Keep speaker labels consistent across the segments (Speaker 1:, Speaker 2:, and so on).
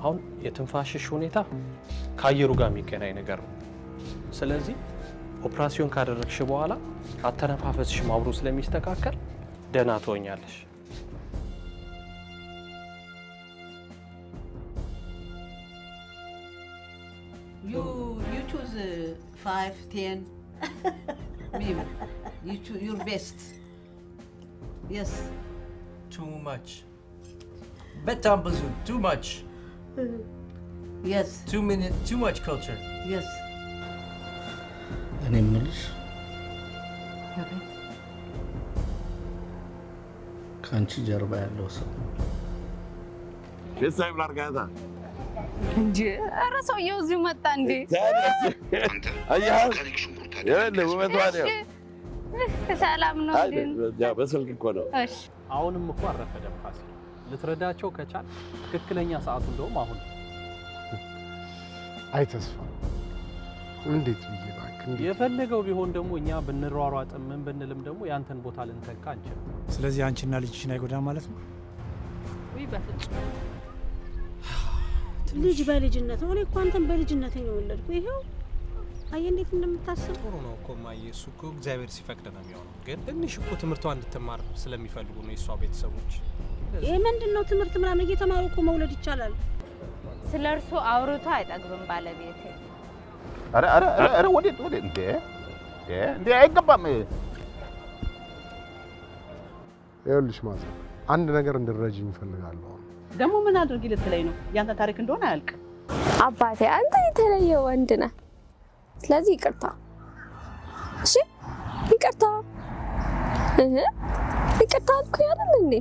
Speaker 1: አሁን የትንፋሽሽ ሁኔታ ከአየሩ ጋር የሚገናኝ ነገር ነው። ስለዚህ ኦፕራሲዮን ካደረግሽ በኋላ አተነፋፈስሽ አብሮ ስለሚስተካከል ደህና ትሆኛለሽ።
Speaker 2: You choose 5, 10. Maybe. You choose your best. Yes.
Speaker 3: Too much. Bedtime bazoon, too much.
Speaker 2: Yes.
Speaker 3: 2 minutes, too much culture.
Speaker 2: Yes.
Speaker 4: እኔ የምልሽ ከአንቺ ጀርባ ያለው ሰው
Speaker 5: የሳይብ ላርጋታ
Speaker 6: እንጂ ኧረ ሰውዬው እዚሁ መጣ እንዴ? ሰላም ነው እንዴ?
Speaker 5: በስልክ እኮ ነው።
Speaker 6: እሺ
Speaker 1: አሁንም እኮ አረፈደም ፋሲል። ልትረዳቸው ከቻል ትክክለኛ ሰዓቱ እንደውም አሁን።
Speaker 7: አይ ተስፋ እንዴት ብዬ እባክህ
Speaker 1: የፈለገው ቢሆን ደግሞ እኛ ብንሯሯጥም ምን ብንልም ደግሞ ያንተን ቦታ ልንተካ አንችልም።
Speaker 8: ስለዚህ አንቺና ልጅሽን አይጎዳም ማለት ነው?
Speaker 6: ወይ በፍጹም
Speaker 9: ልጅ በልጅነት ነው። እኔ እኮ አንተን በልጅነት ነው የወለድኩ። ይሄው አየህ እንዴት እንደምታስብ።
Speaker 8: ጥሩ ነው እኮ ማየ፣ እሱ እኮ እግዚአብሔር ሲፈቅድ ነው የሚሆነው። ግን ትንሽ እኮ ትምህርቷን እንድትማር ስለሚፈልጉ ነው የሷ ቤተሰቦች።
Speaker 9: ይሄ ምንድነው ትምህርት ምናምን እየተማሩ እኮ መውለድ ይቻላል።
Speaker 6: ስለ እርሱ አውርቶ አይጠግብም ባለቤቴ።
Speaker 5: አረ ወዴት እንዴ አይገባም።
Speaker 7: ይኸውልሽ ማዘር አንድ ነገር እንድረጂኝ እፈልጋለሁ።
Speaker 2: ደግሞ ምን አድርጊ ልትለኝ ነው? ያንተ ታሪክ እንደሆነ አያልቅ።
Speaker 10: አባቴ አንተ የተለየ ወንድ ነህ። ስለዚህ ይቅርታ። እሺ ይቅርታ። ይቅርታ አልኩኝ አይደል እንዴ?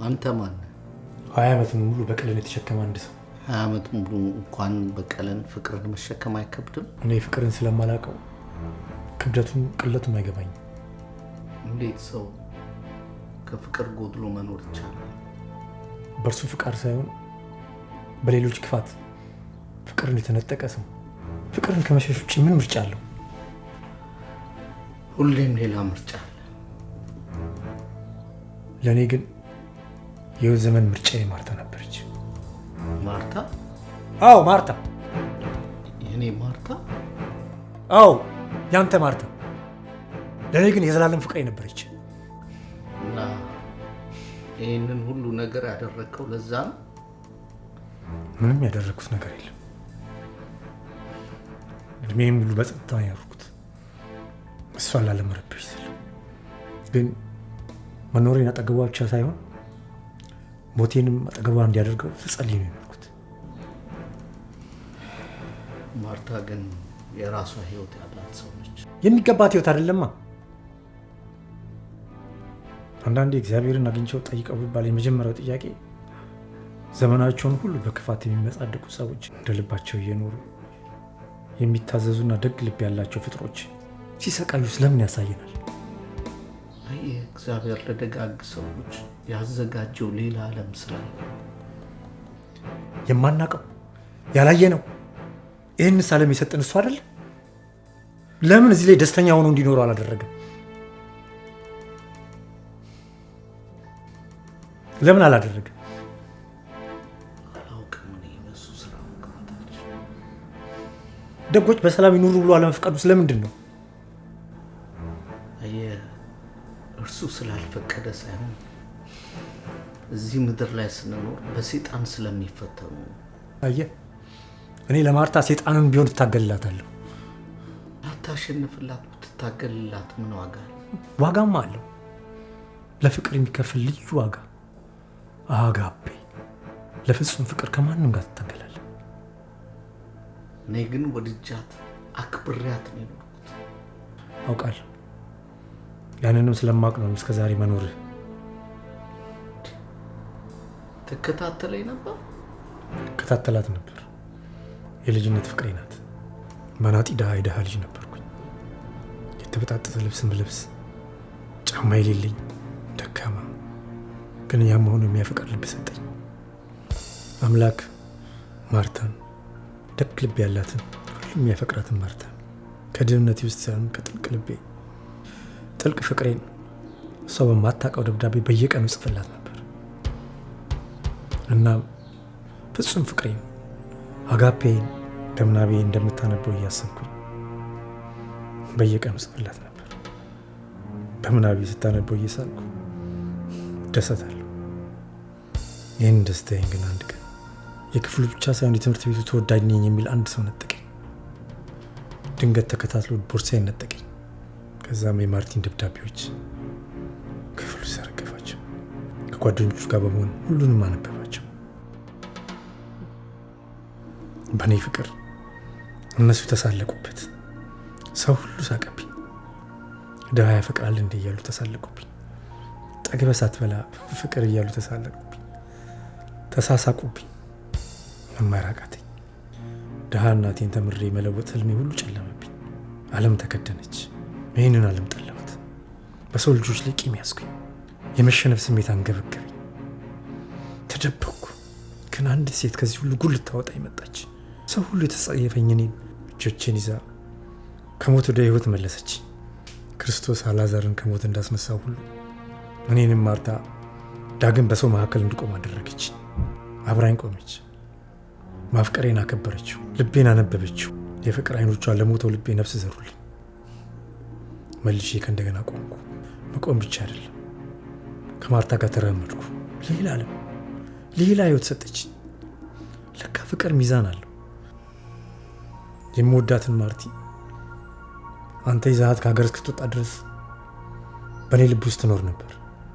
Speaker 4: አንተ ማን?
Speaker 8: 20 ዓመት ሙሉ በቀልን የተሸከመ አንድ ሰው
Speaker 4: 20 ዓመት ሙሉ እንኳን በቀልን ፍቅርን መሸከም አይከብድም?
Speaker 8: እኔ ፍቅርን ስለማላውቀው ክብደቱን ቅለቱን አይገባኝም።
Speaker 4: እንዴት ሰው ከፍቅር ጎድሎ መኖር ይቻላል?
Speaker 8: በእርሱ ፍቃድ ሳይሆን በሌሎች ክፋት ፍቅርን የተነጠቀ ሰው ፍቅርን ከመሸሽ ውጭ ምን ምርጫ አለው?
Speaker 4: ሁሌም ሌላ ምርጫ አለ።
Speaker 8: ለእኔ ግን የህይወት ዘመን ምርጫዬ ማርታ ነበረች።
Speaker 4: ማርታ?
Speaker 8: አዎ ማርታ።
Speaker 4: የኔ ማርታ?
Speaker 8: አዎ ያንተ ማርታ። ለእኔ ግን የዘላለም ፍቅሬ ነበረች።
Speaker 4: እና ይህንን ሁሉ ነገር ያደረግከው ለዛ ነው?
Speaker 8: ምንም ያደረግኩት ነገር የለም። እድሜም ሁሉ በጸጥታ ያደረኩት እሷን ላለመረበሽ ስል። ግን መኖሬን አጠገቧ ብቻ ሳይሆን ሞቴንም አጠገቧ እንዲያደርገው ስጸልይ ነው የኖርኩት።
Speaker 4: ማርታ ግን የራሷ ህይወት ያላት ሰው ነች።
Speaker 8: የሚገባት ህይወት አይደለማ። አንዳንዴ እግዚአብሔርን አግኝቸው ጠይቀው ቢባል የመጀመሪያው ጥያቄ ዘመናቸውን ሁሉ በክፋት የሚመጻደቁ ሰዎች እንደ ልባቸው እየኖሩ የሚታዘዙና ደግ ልብ ያላቸው ፍጥሮች ሲሰቃዩ ስለምን ያሳየናል?
Speaker 4: እግዚአብሔር ለደጋግ ሰዎች ያዘጋጀው ሌላ ዓለም ስላለ
Speaker 8: የማናውቀው ያላየነው ይህንስ ዓለም የሰጠን እሱ አይደል? ለምን እዚህ ላይ ደስተኛ ሆኖ እንዲኖሩ አላደረገም? ለምን አላደረገም?
Speaker 4: አላውቅም። እኔ በሱ ስራ መግባታለች።
Speaker 8: ደጎች በሰላም ይኑሩ ብሎ አለመፍቀዱ ስለምንድን ነው?
Speaker 4: እርሱ ስላልፈቀደ ሳይሆን እዚህ ምድር ላይ ስንኖር በሰይጣን ስለሚፈተኑ።
Speaker 8: አየህ፣ እኔ ለማርታ ሰይጣንን ቢሆን ትታገልላታለሁ።
Speaker 4: አታሸንፍላት፣ ብትታገልላት ምን ዋጋ አለው?
Speaker 8: ዋጋማ አለው። ለፍቅር የሚከፍል ልዩ ዋጋ። አጋፔ ለፍጹም ፍቅር ከማንም ጋር ትታገላለህ።
Speaker 4: እኔ ግን ወድጃት አክብሬያት ነው የኖርኩት።
Speaker 8: አውቃለሁ። ያንንም ስለማውቅ ነው እስከዛሬ መኖርህ።
Speaker 4: ትከታተለኝ ነበር?
Speaker 8: ከታተላት ነበር። የልጅነት ፍቅሬ ናት። መናጢ ድሃ ልጅ ነበርኩኝ። የተበጣጠሰ ልብስም ልብስ፣ ጫማ የሌለኝ ደካማ፣ ግን ያም መሆኑ የሚያፈቅር ልብ ሰጠኝ። አምላክ ማርታን ደግ ልብ ያላትን ሁሉም የሚያፈቅራትን ማርታን ከድህነቴ ውስጥ ሳይሆን ከጥልቅ ልቤ ጥልቅ ፍቅሬን እሷ በማታውቀው ደብዳቤ በየቀኑ ጽፍላት ነበር። እናም ፍጹም ፍቅሬን አጋፔን ደምናቤ እንደምታነበው እያሰብኩኝ በየቀኑ ጽፍላት ነበር። በምናቤ ስታነበው እየሳልኩ ደሰታለሁ። ይህን ደስታዬን ግን አንድ ቀን የክፍሉ ብቻ ሳይሆን የትምህርት ቤቱ ተወዳጅ ነኝ የሚል አንድ ሰው ነጠቀኝ። ድንገት ተከታትሎ ቦርሳዬን ነጠቀኝ። ከዛም የማርቲን ደብዳቤዎች ክፍሉ ዘረገፋቸው። ከጓደኞቹ ጋር በመሆን ሁሉንም አነበባቸው። በእኔ ፍቅር እነሱ ተሳለቁበት። ሰው ሁሉ ሳቀብኝ። ድሃ ያፈቅራል እንዴ እያሉ ተሳለቁብኝ። ጠግበህ ሳትበላ ፍቅር እያሉ ተሳለቁብኝ፣ ተሳሳቁብኝ። መማር አቃተኝ። ድሃ እናቴን ተምሬ መለወጥ ህልሜ ሁሉ ጨለመብኝ። ዓለም ተከደነች። ይህንን ዓለም ጠላሁት። በሰው ልጆች ላይ ቂም ያዝኩኝ። የመሸነፍ ስሜት አንገበገበኝ። ተደበቅኩ። ግን አንዲት ሴት ከዚህ ሁሉ ጉድ ልታወጣኝ መጣች። ሰው ሁሉ የተጸየፈኝ እኔን እጆቼን ይዛ ከሞት ወደ ህይወት መለሰች። ክርስቶስ አልዓዛርን ከሞት እንዳስነሳው ሁሉ እኔንም ማርታ ዳግም በሰው መካከል እንድቆም አደረገች። አብራኝ ቆመች። ማፍቀሬን አከበረችው። ልቤን አነበበችው። የፍቅር አይኖቿ ለሞተው ልቤ ነፍስ ዘሩልኝ። መልሼ ከእንደገና ቆምኩ። መቆም ብቻ አይደለም፣ ከማርታ ጋር ተራመድኩ። ሌላ ዓለም፣ ሌላ ህይወት ሰጠች። ለካ ፍቅር ሚዛን አለው። የምወዳትን ማርቲ አንተ ይዛሃት ከሀገር እስክትወጣ ድረስ በእኔ ልብ ውስጥ ትኖር ነበር።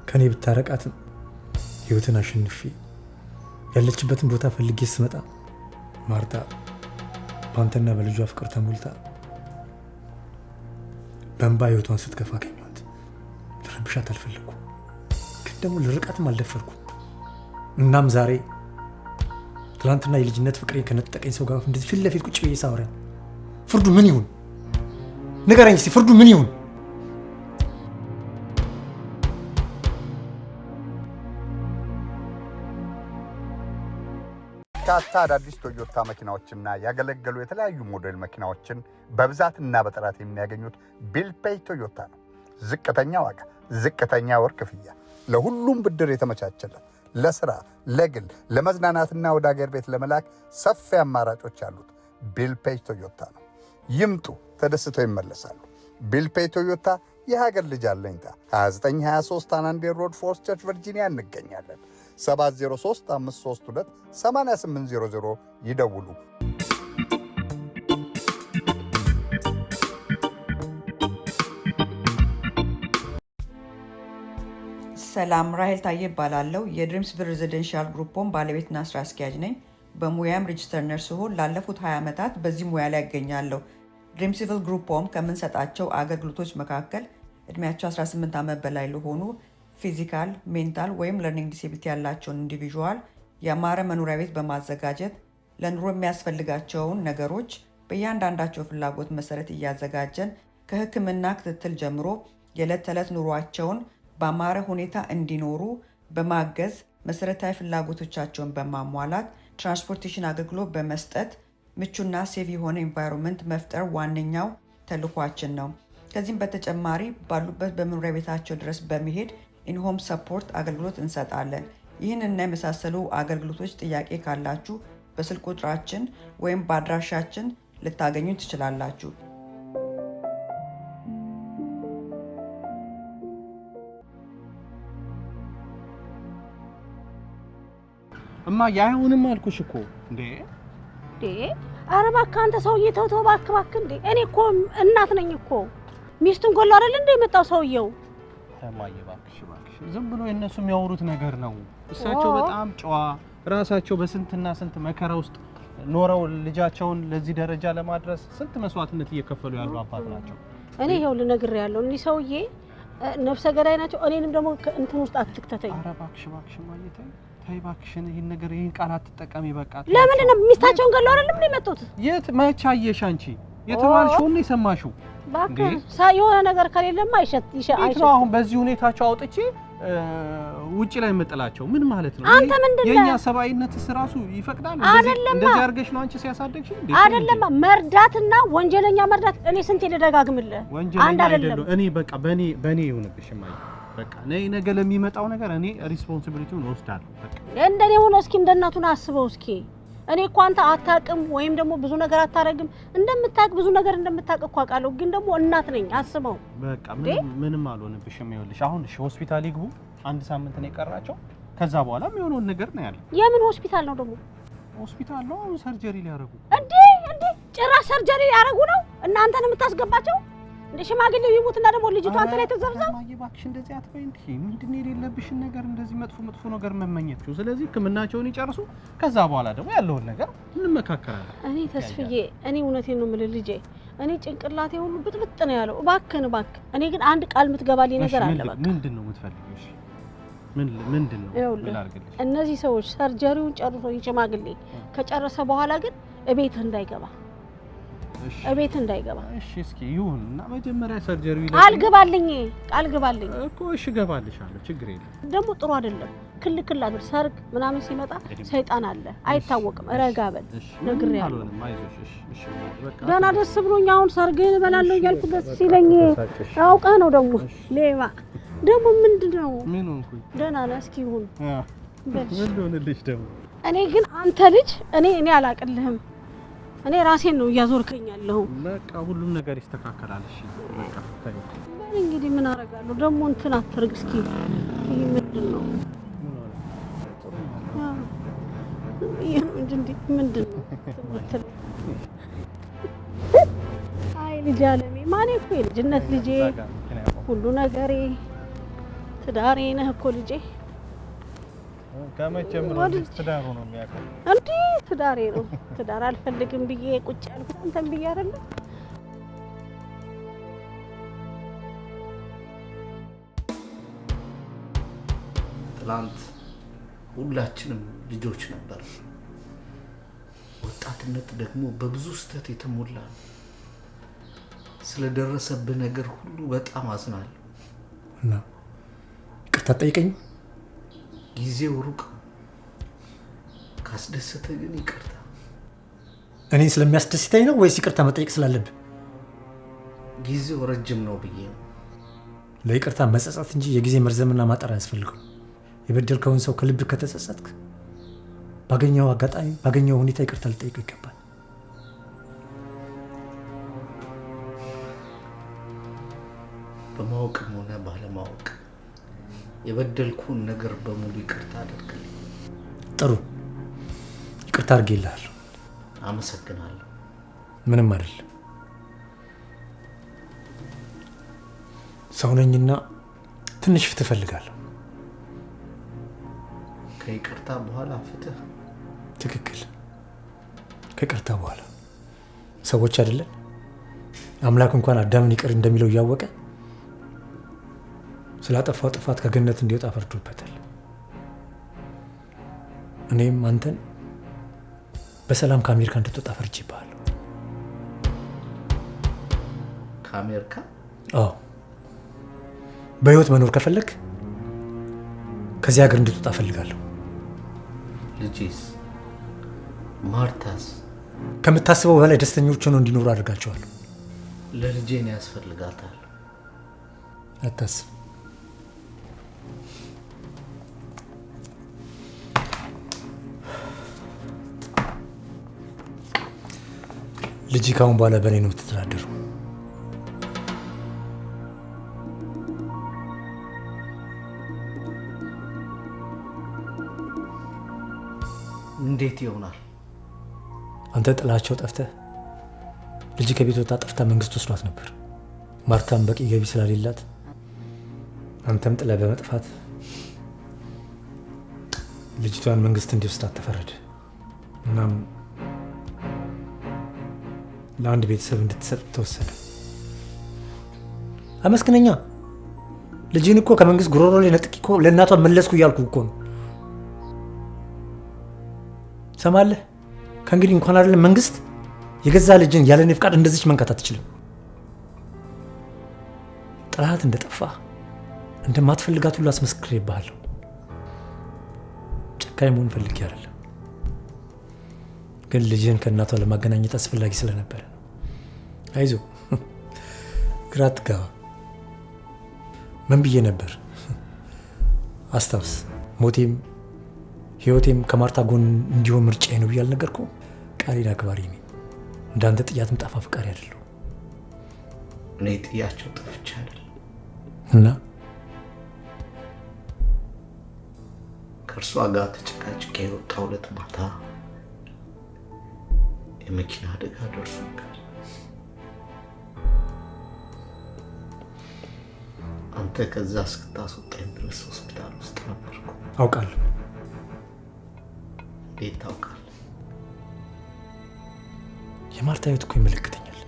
Speaker 8: ከእኔ ብታረቃትም ህይወትን አሸንፌ ያለችበትን ቦታ ፈልጌ ስመጣ ማርታ በአንተና በልጇ ፍቅር ተሞልታ በእንባ ህይወቷን ስትከፋ አገኘኋት። ልረብሻት አልፈለኩም፣ ግን ደግሞ ልርቃትም አልደፈርኩም። እናም ዛሬ ትላንትና የልጅነት ፍቅሬን ከነጠቀኝ ሰው ጋር እንደዚህ ፊት ለፊት ቁጭ ብዬ ሳወራ ፍርዱ ምን ይሁን? ንገረኝ እስቲ፣ ፍርዱ ምን ይሁን?
Speaker 5: በርካታ አዳዲስ ቶዮታ መኪናዎችና ያገለገሉ የተለያዩ ሞዴል መኪናዎችን በብዛትና በጥራት የሚያገኙት ቢልፔይ ቶዮታ ነው። ዝቅተኛ ዋጋ፣ ዝቅተኛ ወር ክፍያ፣ ለሁሉም ብድር የተመቻቸለት፣ ለስራ፣ ለግል፣ ለመዝናናትና ወደ ሀገር ቤት ለመላክ ሰፊ አማራጮች ያሉት ቢልፔይ ቶዮታ ነው። ይምጡ፣ ተደስተው ይመለሳሉ። ቢልፔይ ቶዮታ የሀገር ልጅ አለኝታ 2923 አናንዴር ሮድ ፎርስ ቸርች ቨርጂኒያ እንገኛለን። 703-532-8800 ይደውሉ።
Speaker 11: ሰላም፣ ራሄል ታዬ እባላለሁ። የድሪምስቪል ሬዚደንሻል ግሩፕ ባለቤትና ስራ አስኪያጅ ነኝ። በሙያም ሬጅስተር ነርስ ስሆን ላለፉት 20 ዓመታት በዚህ ሙያ ላይ እገኛለሁ። ድሪምስቪል ግሩፕ ከምንሰጣቸው አገልግሎቶች መካከል እድሜያቸው 18 ዓመት በላይ ለሆኑ ፊዚካል፣ ሜንታል ወይም ለርኒንግ ዲሴቢሊቲ ያላቸውን ኢንዲቪዥዋል ያማረ መኖሪያ ቤት በማዘጋጀት ለኑሮ የሚያስፈልጋቸውን ነገሮች በእያንዳንዳቸው ፍላጎት መሰረት እያዘጋጀን ከሕክምና ክትትል ጀምሮ የዕለት ተዕለት ኑሯቸውን በአማረ ሁኔታ እንዲኖሩ በማገዝ መሰረታዊ ፍላጎቶቻቸውን በማሟላት ትራንስፖርቴሽን አገልግሎት በመስጠት ምቹና ሴቭ የሆነ ኤንቫይሮንመንት መፍጠር ዋነኛው ተልኳችን ነው። ከዚህም በተጨማሪ ባሉበት በመኖሪያ ቤታቸው ድረስ በመሄድ ኢንሆም ሰፖርት አገልግሎት እንሰጣለን። ይህንና የመሳሰሉ አገልግሎቶች ጥያቄ ካላችሁ በስልክ ቁጥራችን ወይም በአድራሻችን ልታገኙ ትችላላችሁ።
Speaker 1: እማ ያይሁንም አልኩሽ እኮ እንዴ።
Speaker 9: ኧረ እባክህ አንተ ሰውዬ ተው ተው እባክህ እንዴ። እኔ እኮ እናት ነኝ እኮ። ሚስቱን ገሎ አይደል እንደ የመጣው ሰውየው።
Speaker 1: እማዬ እባክሽ ዝም ብሎ የነሱ የሚያወሩት ነገር ነው። እሳቸው በጣም ጨዋ ራሳቸው በስንትና ስንት መከራ ውስጥ ኖረው ልጃቸውን ለዚህ ደረጃ ለማድረስ ስንት መስዋዕትነት እየከፈሉ ያሉ አባት ናቸው።
Speaker 9: እኔ ይሄው ልነግር ያለው እኒ ሰውዬ ነፍሰ ገዳይ ናቸው። እኔንም ደግሞ እንትን ውስጥ አትክተተኝ።
Speaker 1: ኧረ እባክሽ ማየተኝ ተይ እባክሽን፣ ይሄን ነገር ይሄን ቃል አትጠቀሚ። በቃ
Speaker 9: ለምን ነው ሚስታቸውን ገለው አይደለም እንዴ መጡት?
Speaker 1: የት መች አየሽ አንቺ? የተባልሽውን ነው የሰማሽው?
Speaker 9: እባክህ የሆነ ነገር ከሌለማ አይሸት
Speaker 1: ነው። አሁን በዚህ ሁኔታቸው አውጥቼ ውጪ ላይ መጥላቸው ምን ማለት ነው?
Speaker 9: አንተ ምንድነው?
Speaker 1: የኛ ሰባይነትስ ራሱ ይፈቅዳል? እንደዚህ አድርገሽ ነው አንቺ ሲያሳደግሽ እንዴ?
Speaker 9: አይደለም መርዳትና ወንጀለኛ መርዳት እኔ ስንት ልደጋግምልህ?
Speaker 1: አንድ አይደለም። እኔ በቃ በኔ ይሁንብሽ ማይ በቃ ነገ ለሚመጣው ነገር እኔ ሪስፖንሲቢሊቲውን ወስዳለሁ። በቃ
Speaker 9: እንደኔ ሆኖ እስኪ እንደናቱን አስበው እስኪ። እኔ እኮ አንተ አታውቅም ወይም ደግሞ ብዙ ነገር አታረግም። እንደምታውቅ ብዙ ነገር እንደምታውቅ እኮ አውቃለሁ፣ ግን ደግሞ እናት ነኝ አስበው።
Speaker 1: በቃ ምንም አልሆንብሽም። ይኸውልሽ አሁን ሆስፒታል ይግቡ፣ አንድ ሳምንት ነው የቀራቸው። ከዛ በኋላ የሚሆነውን ነገር ነው ያለው።
Speaker 9: የምን ሆስፒታል ነው ደግሞ?
Speaker 1: ሆስፒታል ነው ሰርጀሪ ሊያረጉ።
Speaker 9: እንዴ ጭራሽ ሰርጀሪ ሊያረጉ ነው? እናንተን የምታስገባቸው? እንደ ሽማግሌው ይሙትና ደግሞ ልጅቷ አንተ ላይ ተዘብዘብ።
Speaker 1: ማየ እባክሽ እንደዚህ አትበይ። እንዴ ምንድነው የሌለብሽን ነገር እንደዚህ መጥፎ ነገር መመኘትሽው? ስለዚህ ሕክምናቸውን ይጨርሱ። ከዛ በኋላ ደግሞ ያለውን ነገር እንመካከራለን።
Speaker 9: እኔ ተስፍዬ እኔ እውነቴን ነው የምልህ ልጄ፣ እኔ ጭንቅላቴ ሁሉ ብጥብጥ ነው ያለው። እባክህን እባክህ። እኔ ግን አንድ ቃል የምትገባልኝ ነገር አለ። በቃ
Speaker 1: ምንድነው የምትፈልጊው? እሺ ምንድነው?
Speaker 9: እነዚህ ሰዎች ሰርጀሪውን ጨርሶ ሽማግሌ ከጨረሰ በኋላ ግን እቤት እንዳይገባ
Speaker 1: እሺ እስኪ ይሁን እና መጀመሪያ ሰርጀሪው
Speaker 9: ቃል ግባልኝ
Speaker 1: እኮ። እሺ ገባልሻለሁ፣ ችግር የለም።
Speaker 9: ደግሞ ጥሩ አይደለም ክልክል አድር ሰርግ ምናምን ሲመጣ ሰይጣን አለ አይታወቅም። ረጋ በል ነግሬያለሁ።
Speaker 1: እሺ በቃ
Speaker 9: ደህና ደስ ብሎኝ አሁን ሰርግህን እበላለሁ እያልኩ ደስ ሲለኝ አውቀህ ነው ደግሞ ሌባ ደግሞ ምንድነው?
Speaker 1: ምን ሆንኩኝ?
Speaker 9: ደህና ነህ? እስኪ ይሁን
Speaker 1: ምን ሆነልሽ ደግሞ?
Speaker 9: እኔ ግን አንተ ልጅ እኔ አላቅልህም። እኔ ራሴን ነው እያዞርከኝ ያለሁ።
Speaker 1: በቃ ሁሉም ነገር ይስተካከላል። እሺ በቃ ታዩ።
Speaker 9: እንግዲህ ምን አደርጋለሁ ደግሞ እንትን አትርግ እስኪ። ይሄ ምንድነው? ምንድነው? አይ ልጅ አለሜ ማኔ እኮ የልጅነት ልጄ ሁሉ ነገሬ ትዳሬ ነህ እኮ ልጄ።
Speaker 1: ከመቼም ትዳሩ ነው የሚያውቀው
Speaker 9: እንዴ? ትዳሬ ነው። ትዳር አልፈልግም ብዬ ቁጭ ያልኩት አንተን ብዬ አይደለም።
Speaker 4: ትላንት ሁላችንም ልጆች ነበር። ወጣትነት ደግሞ በብዙ ስህተት የተሞላ ነው። ስለደረሰብህ ነገር ሁሉ በጣም አዝናለሁ
Speaker 8: እና ይቅርታ ጠይቀኝ።
Speaker 4: ጊዜው ሩቅ ካስደሰተ ግን ይቅርታ።
Speaker 8: እኔ ስለሚያስደስተኝ ነው ወይስ ይቅርታ መጠየቅ ስላለብህ?
Speaker 4: ጊዜው ረጅም ነው ብዬ ነው።
Speaker 8: ለይቅርታ መጸጸት እንጂ የጊዜ መርዘምና ማጠር አያስፈልገው። የበደልከውን ሰው ከልብ ከተጸጸትክ ባገኘው አጋጣሚ ባገኘው ሁኔታ ይቅርታ ልጠይቀው ይገባል።
Speaker 4: በማወቅም ሆነ ባለማወቅ የበደልኩን ነገር በሙሉ ይቅርታ አድርግልኝ።
Speaker 8: ጥሩ፣ ይቅርታ አድርጌልሃለሁ።
Speaker 4: አመሰግናለሁ።
Speaker 8: ምንም አይደለም። ሰው ነኝና ትንሽ ፍትህ እፈልጋለሁ።
Speaker 4: ከይቅርታ በኋላ ፍትህ?
Speaker 8: ትክክል። ከይቅርታ በኋላ ሰዎች አይደለን? አምላክ እንኳን አዳምን ይቅር እንደሚለው እያወቀ ስላጠፋው ጥፋት ከገነት እንዲወጣ ፈርዶበታል። እኔም አንተን በሰላም ከአሜሪካ እንድትወጣ ፈርጄብሃለሁ።
Speaker 4: ከአሜሪካ?
Speaker 8: አዎ። በህይወት መኖር ከፈለክ ከዚህ ሀገር እንድትወጣ ፈልጋለሁ።
Speaker 4: ልጄስ? ማርታስ?
Speaker 8: ከምታስበው በላይ ደስተኞች ሆነው እንዲኖሩ አድርጋቸዋለሁ።
Speaker 4: ለልጄን ያስፈልጋታል።
Speaker 8: አታስብ። ልጅ ካሁን በኋላ በእኔ ነው የምትተዳደሩ።
Speaker 4: እንዴት ይሆናል?
Speaker 8: አንተ ጥላቸው ጠፍተህ ልጅ ከቤት ወጣ ጠፍታ መንግስት ወስዷት ነበር። ማርታም በቂ ገቢ ስላሌላት አንተም ጥለህ በመጥፋት ልጅቷን መንግስት እንዲወስዳት ተፈረደ። እናም ለአንድ ቤተሰብ እንድትሰጥ ተወሰነ። አመስግነኛ ልጅን እኮ ከመንግስት ጉሮሮ ላይ ነጥቂ እኮ ለእናቷ መለስኩ እያልኩ እኮ ነው። ሰማለህ? ከእንግዲህ እንኳን አይደለም መንግስት የገዛ ልጅን ያለ እኔ ፍቃድ እንደዚች መንካት አትችልም። ጥራት እንደጠፋ እንደማትፈልጋት ሁሉ አስመስክሬብሃለሁ። ጨካኝ መሆን ፈልጌ አይደለም፣ ግን ልጅን ከእናቷ ለማገናኘት አስፈላጊ ስለነበረ ነው። አይዞ ግራ አትጋባ። ምን ብዬ ነበር? አስታውስ፣ ሞቴም ህይወቴም ከማርታ ጎን እንዲሆን ምርጫዬ ነው ብዬ አልነገርኩህም? ቃሌን አክባሪ ነኝ። እንዳንተ ጥያትም ጠፋ ፍቃሪ አይደለሁ።
Speaker 4: እኔ ጥያቸው ጠፍቼ አይደለም
Speaker 8: እና
Speaker 4: ከእርሷ ጋር ተጨቃጭቄ የወጣው ዕለት ማታ የመኪና አደጋ ደርሶብኝ አንተ ከዛ እስክታስወጣኝ ድረስ ሆስፒታል ውስጥ ነበርኩ።
Speaker 8: አውቃለሁ።
Speaker 4: እንዴት ታውቃለህ?
Speaker 8: የማርታ ህይወት እኮ ይመለከተኛል።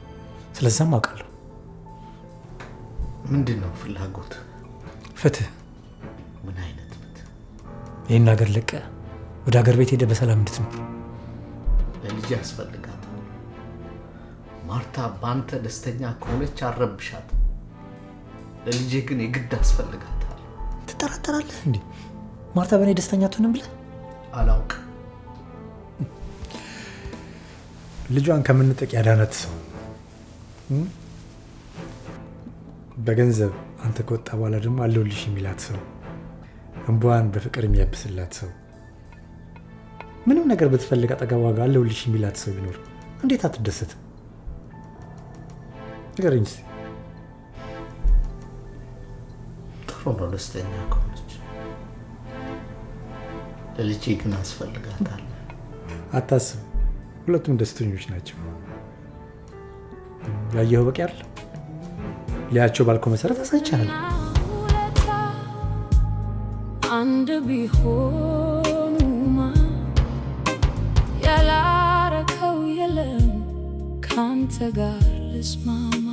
Speaker 8: ስለዛም አውቃለሁ።
Speaker 4: ምንድን ነው ፍላጎት?
Speaker 8: ፍትህ።
Speaker 4: ምን አይነት ፍትህ?
Speaker 8: ይህን ሀገር ለቀ ወደ ሀገር ቤት ሄደ በሰላም እንድትኖር።
Speaker 4: ለልጅ ያስፈልጋታል። ማርታ በአንተ ደስተኛ ከሆነች አረብሻት። ለልጄ ግን የግድ አስፈልጋታል።
Speaker 8: ትጠራጠራለህ እንዴ? ማርታ በእኔ ደስተኛ አትሆንም ብለህ?
Speaker 4: አላውቅም።
Speaker 8: ልጇን ከምንጠቅ ያዳናት ሰው፣ በገንዘብ አንተ ከወጣ በኋላ ደግሞ አለሁልሽ የሚላት ሰው፣ እንቧን በፍቅር የሚያብስላት ሰው፣ ምንም ነገር ብትፈልግ አጠገቧ ጋር አለሁልሽ የሚላት ሰው ቢኖር እንዴት አትደሰትም? ንገረኝ እስኪ።
Speaker 4: ጥሩ ነው ደስተኛ ከሆነች። ለልጄ ግን አስፈልጋታል።
Speaker 8: አታስብ፣ ሁለቱም ደስተኞች ናቸው። ያየኸው በቂ አይደል? ሊያቸው ባልከው መሰረት አሳይቻለሁ።
Speaker 12: አንድ ቢሆኑማ ያላረከው የለም ካንተ ጋር ልስማማ።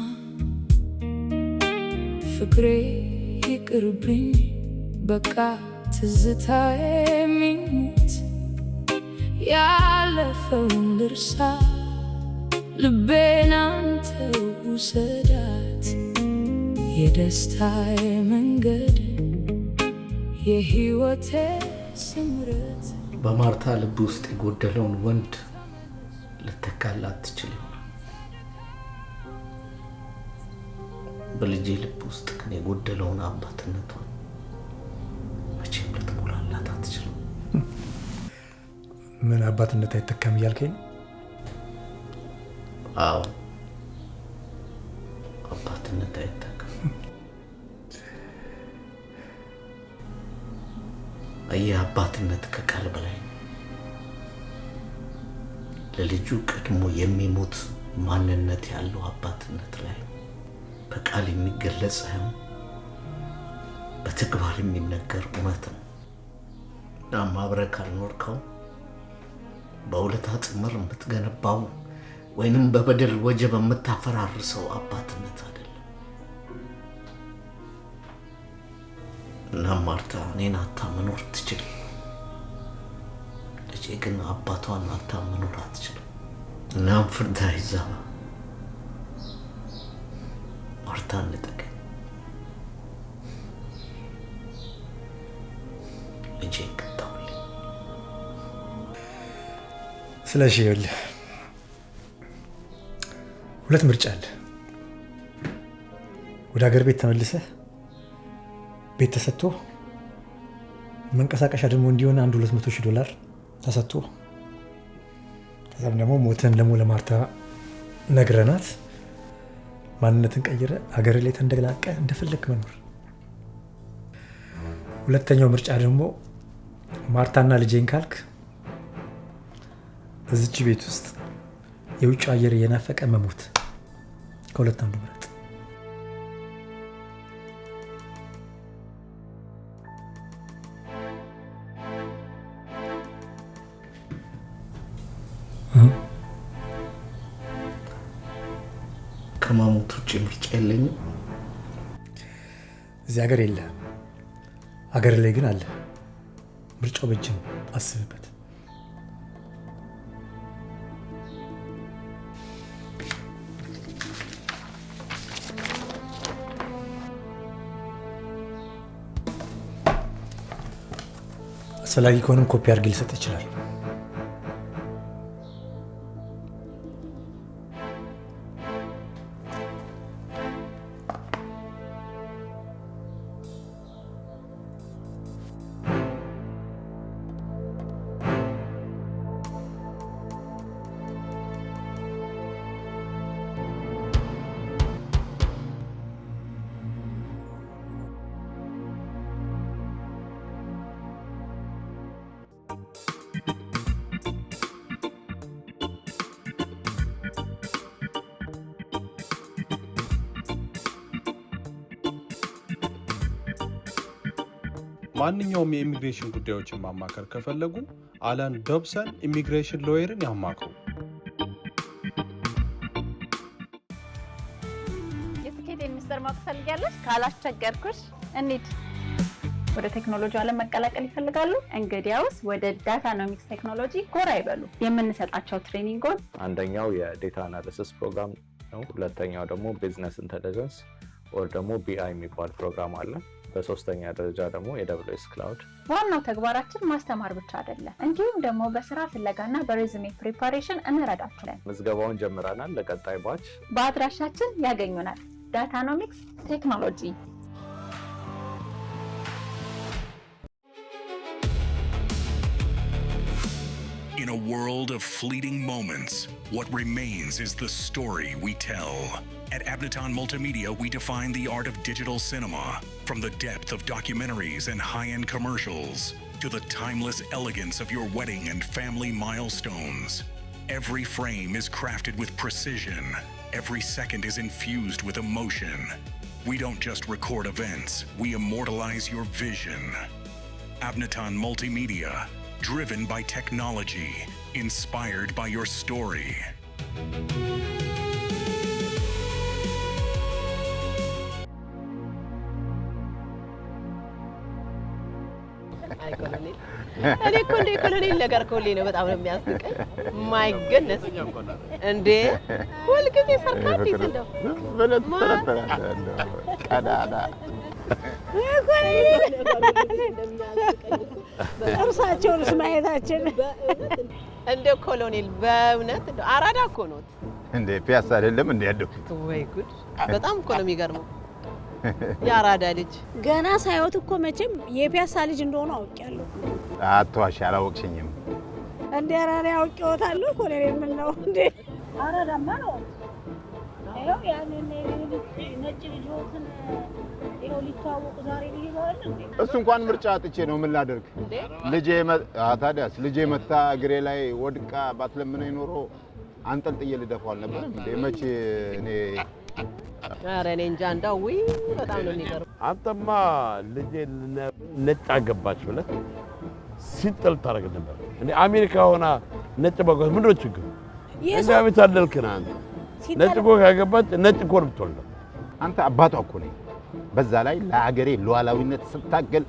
Speaker 12: ፍቅሬ ይቅርብኝ በቃ ትዝታ የሚሞት ያለፈውን ልርሳ ልቤን አንተ ውሰዳት የደስታዬ መንገድ የህይወቴ ስምረት።
Speaker 4: በማርታ ልብ ውስጥ የጎደለውን ወንድ ልተካላት ትችል ይሆናል። በልጄ ልብ ውስጥ ግን የጎደለውን አባትነቷን መቼም ልትሞላላት አትችልም።
Speaker 8: ምን አባትነት አይተካም እያልከኝ?
Speaker 4: አዎ አባትነት አይተካም። አየህ፣ አባትነት ከቃል በላይ ነው። ለልጁ ቀድሞ የሚሞት ማንነት ያለው አባትነት ላይ በቃል የሚገለጽ ሳይሆን በተግባር የሚነገር እውነት ነው። እናም አብረህ ካልኖርከው በውለታ ጥምር የምትገነባው ወይንም በበደል ወጀብ የምታፈራርሰው አባትነት አይደለም። እና ማርታ እኔን አታ መኖር ትችል፣ ልጄ ግን አባቷን አታ መኖር አትችልም። እናም ፍርድ አይዛባ። ማርታን ልጠቀኝ፣ ልጄ ቅጣውልኝ።
Speaker 8: ስለሺ ይኸውልህ ሁለት ምርጫ አለ። ወደ ሀገር ቤት ተመልሰህ ቤት ተሰጥቶ መንቀሳቀሻ ደግሞ እንዲሆን አንድ $200,000 ተሰጥቶ ከዛም ደግሞ ሞተን ደግሞ ለማርታ ነግረናት ማንነትን ቀይረ ሀገር ላይ ተንደላቀ እንደፈለክ መኖር። ሁለተኛው ምርጫ ደግሞ ማርታና ልጄን ካልክ እዚች ቤት ውስጥ የውጭ አየር እየናፈቀ መሞት። ከሁለት አንዱ ምረጥ።
Speaker 4: ከማሞት ውጭ ምርጫ የለኝም።
Speaker 8: እዚህ ሀገር የለ፣ ሀገር ላይ ግን አለ። ምርጫው በእጅ ነው፣ አስብበት። አስፈላጊ ከሆነም ኮፒ አድርጌ ልሰጥ ይችላል።
Speaker 1: ማንኛውም የኢሚግሬሽን ጉዳዮችን ማማከር ከፈለጉ አላን ዶብሰን ኢሚግሬሽን ሎየርን ያማክሩ።
Speaker 6: የስኬት ሚኒስትር ማወቅ ትፈልጊያለሽ? ካላስቸገርኩሽ እንሂድ። ወደ ቴክኖሎጂ ዓለም መቀላቀል ይፈልጋሉ? እንግዲያውስ ወደ ዳታኖሚክስ ቴክኖሎጂ ጎራ ይበሉ። የምንሰጣቸው ትሬኒንጎች
Speaker 13: አንደኛው የዴታ አናሊሲስ ፕሮግራም ነው። ሁለተኛው ደግሞ ቢዝነስ ኢንተለጀንስ ወር ደግሞ ቢአይ የሚባል ፕሮግራም አለ። በሶስተኛ ደረጃ ደግሞ AWS ክላውድ።
Speaker 6: ዋናው ተግባራችን ማስተማር ብቻ አይደለም፣ እንዲሁም ደግሞ በስራ ፍለጋና በሬዝሜ ፕሪፓሬሽን እንረዳችኋለን።
Speaker 13: ምዝገባውን ጀምረናል። ለቀጣይ ባች
Speaker 6: በአድራሻችን ያገኙናል። ዳታኖሚክስ ቴክኖሎጂ።
Speaker 14: In a world of fleeting moments, what remains is the story we tell. At Abneton Multimedia, we define the art of digital cinema, from the depth of documentaries and high-end commercials to the timeless elegance of your wedding and family milestones. Every frame is crafted with precision. Every second is infused with emotion. We don't just record events, we immortalize your vision. Abneton Multimedia, driven by technology, inspired by your story.
Speaker 2: እኔ እኮ እንደ ኮሎኔል ነገር ከሁሌ ነው በጣም ነው የሚያስቀኝ። ማይ ገነስ እንዴ ሁልጊዜ ሰርካፊት እንደው
Speaker 5: በለት ተረተራለሁ ቀዳዳ
Speaker 9: እርሳቸውንስ ማየታችን
Speaker 2: እንደ ኮሎኔል በእውነት እንደው አራዳ እኮ ነው
Speaker 5: እንዴ። ፒያሳ አይደለም እንዴ ያደኩት?
Speaker 2: ወይ ጉድ! በጣም እኮ ነው የሚገርመው። የአራዳ ልጅ
Speaker 9: ገና ሳይወት እኮ መቼም የፒያሳ ልጅ እንደሆነ አውቄያለሁ።
Speaker 5: አትዋሽ፣ አላወቅሽኝም
Speaker 9: እንዴ? አራዳ አውቄዎታለሁ። ኮሎኔል ምን ነው እንዴ? አራዳማ ነው። ይኸው ያንን ነጭ ልጅዎትን ይኸው ሊተዋወቁ ዛሬ ሊይዘዋል እንዴ?
Speaker 5: እሱ እንኳን ምርጫ አጥቼ ነው ምን ላደርግ። ልጄ ታዲያስ ልጄ መታ እግሬ ላይ ወድቃ ባትለምነኝ ኖሮ አንጠልጥዬ ልደፋው ነበር እንዴ? መቼ እኔ
Speaker 2: ኧረ እኔ እንጃ እንደው ውይ በጣም ነው የሚገርመው።
Speaker 15: አንተማ ልጄ ነጭ አገባች ብለህ ሲጥል ታደርግ ነበር። እኔ አሜሪካ ሆና ነጭ ባጓት ምንድን ነው ችግሩ? እንደ አቤት አደልክ ነህ አንተ። ነጭ እኮ ካገባች ነጭ እኮ ነው የምትወልደው።
Speaker 5: አንተ አባቷ እኮ ነኝ። በዛ ላይ ለሀገሬ ሉዓላዊነት ስታገል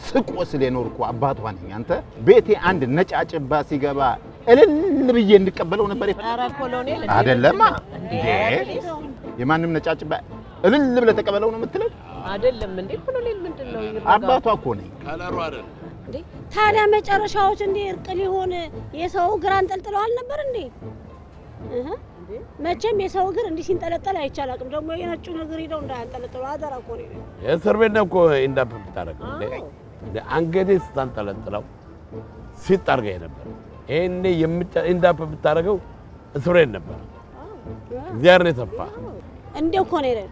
Speaker 5: ስቆስል የኖርኩ አባቷ ነኝ። አንተ ቤቴ አንድ ነጫጭባ ሲገባ እልል ብዬ እንድቀበለው ነበር የፈለግኩት።
Speaker 2: ኧረ ኮሎኔል
Speaker 5: አይደለማ እንዴ? የማንም ነጫጭባ እልል ብለህ ተቀበለው ነው የምትለው?
Speaker 2: አይደለም እንዴ ኮሎኔል? ምንድነው
Speaker 5: አባቷ እኮ ነኝ።
Speaker 15: ከለሩ አይደል
Speaker 9: እንዴ? ታዲያ መጨረሻዎች እንዴ እርቅ ሊሆን የሰው እግር አንጠልጥለው አልነበር እንዴ? መቼም የሰው እግር እንዲህ ሲንጠለጠል አይቻላቅም። ደግሞ የነጩን እግር ሄደው እንዳያንጠለጥሉ አደራ እኮ ነው።
Speaker 15: የእስር ቤት ነው እኮ ኢንዳፕ ብታደርገው እንደ አንገቴ ስታንጠለጥለው ሲጣርገኝ ነበር። ይሄኔ ኢንዳፕ ብታደርገው እስር ቤት ነበር። እግዚአብሔር ነው የተፋ
Speaker 9: እንደው እኮ ነው።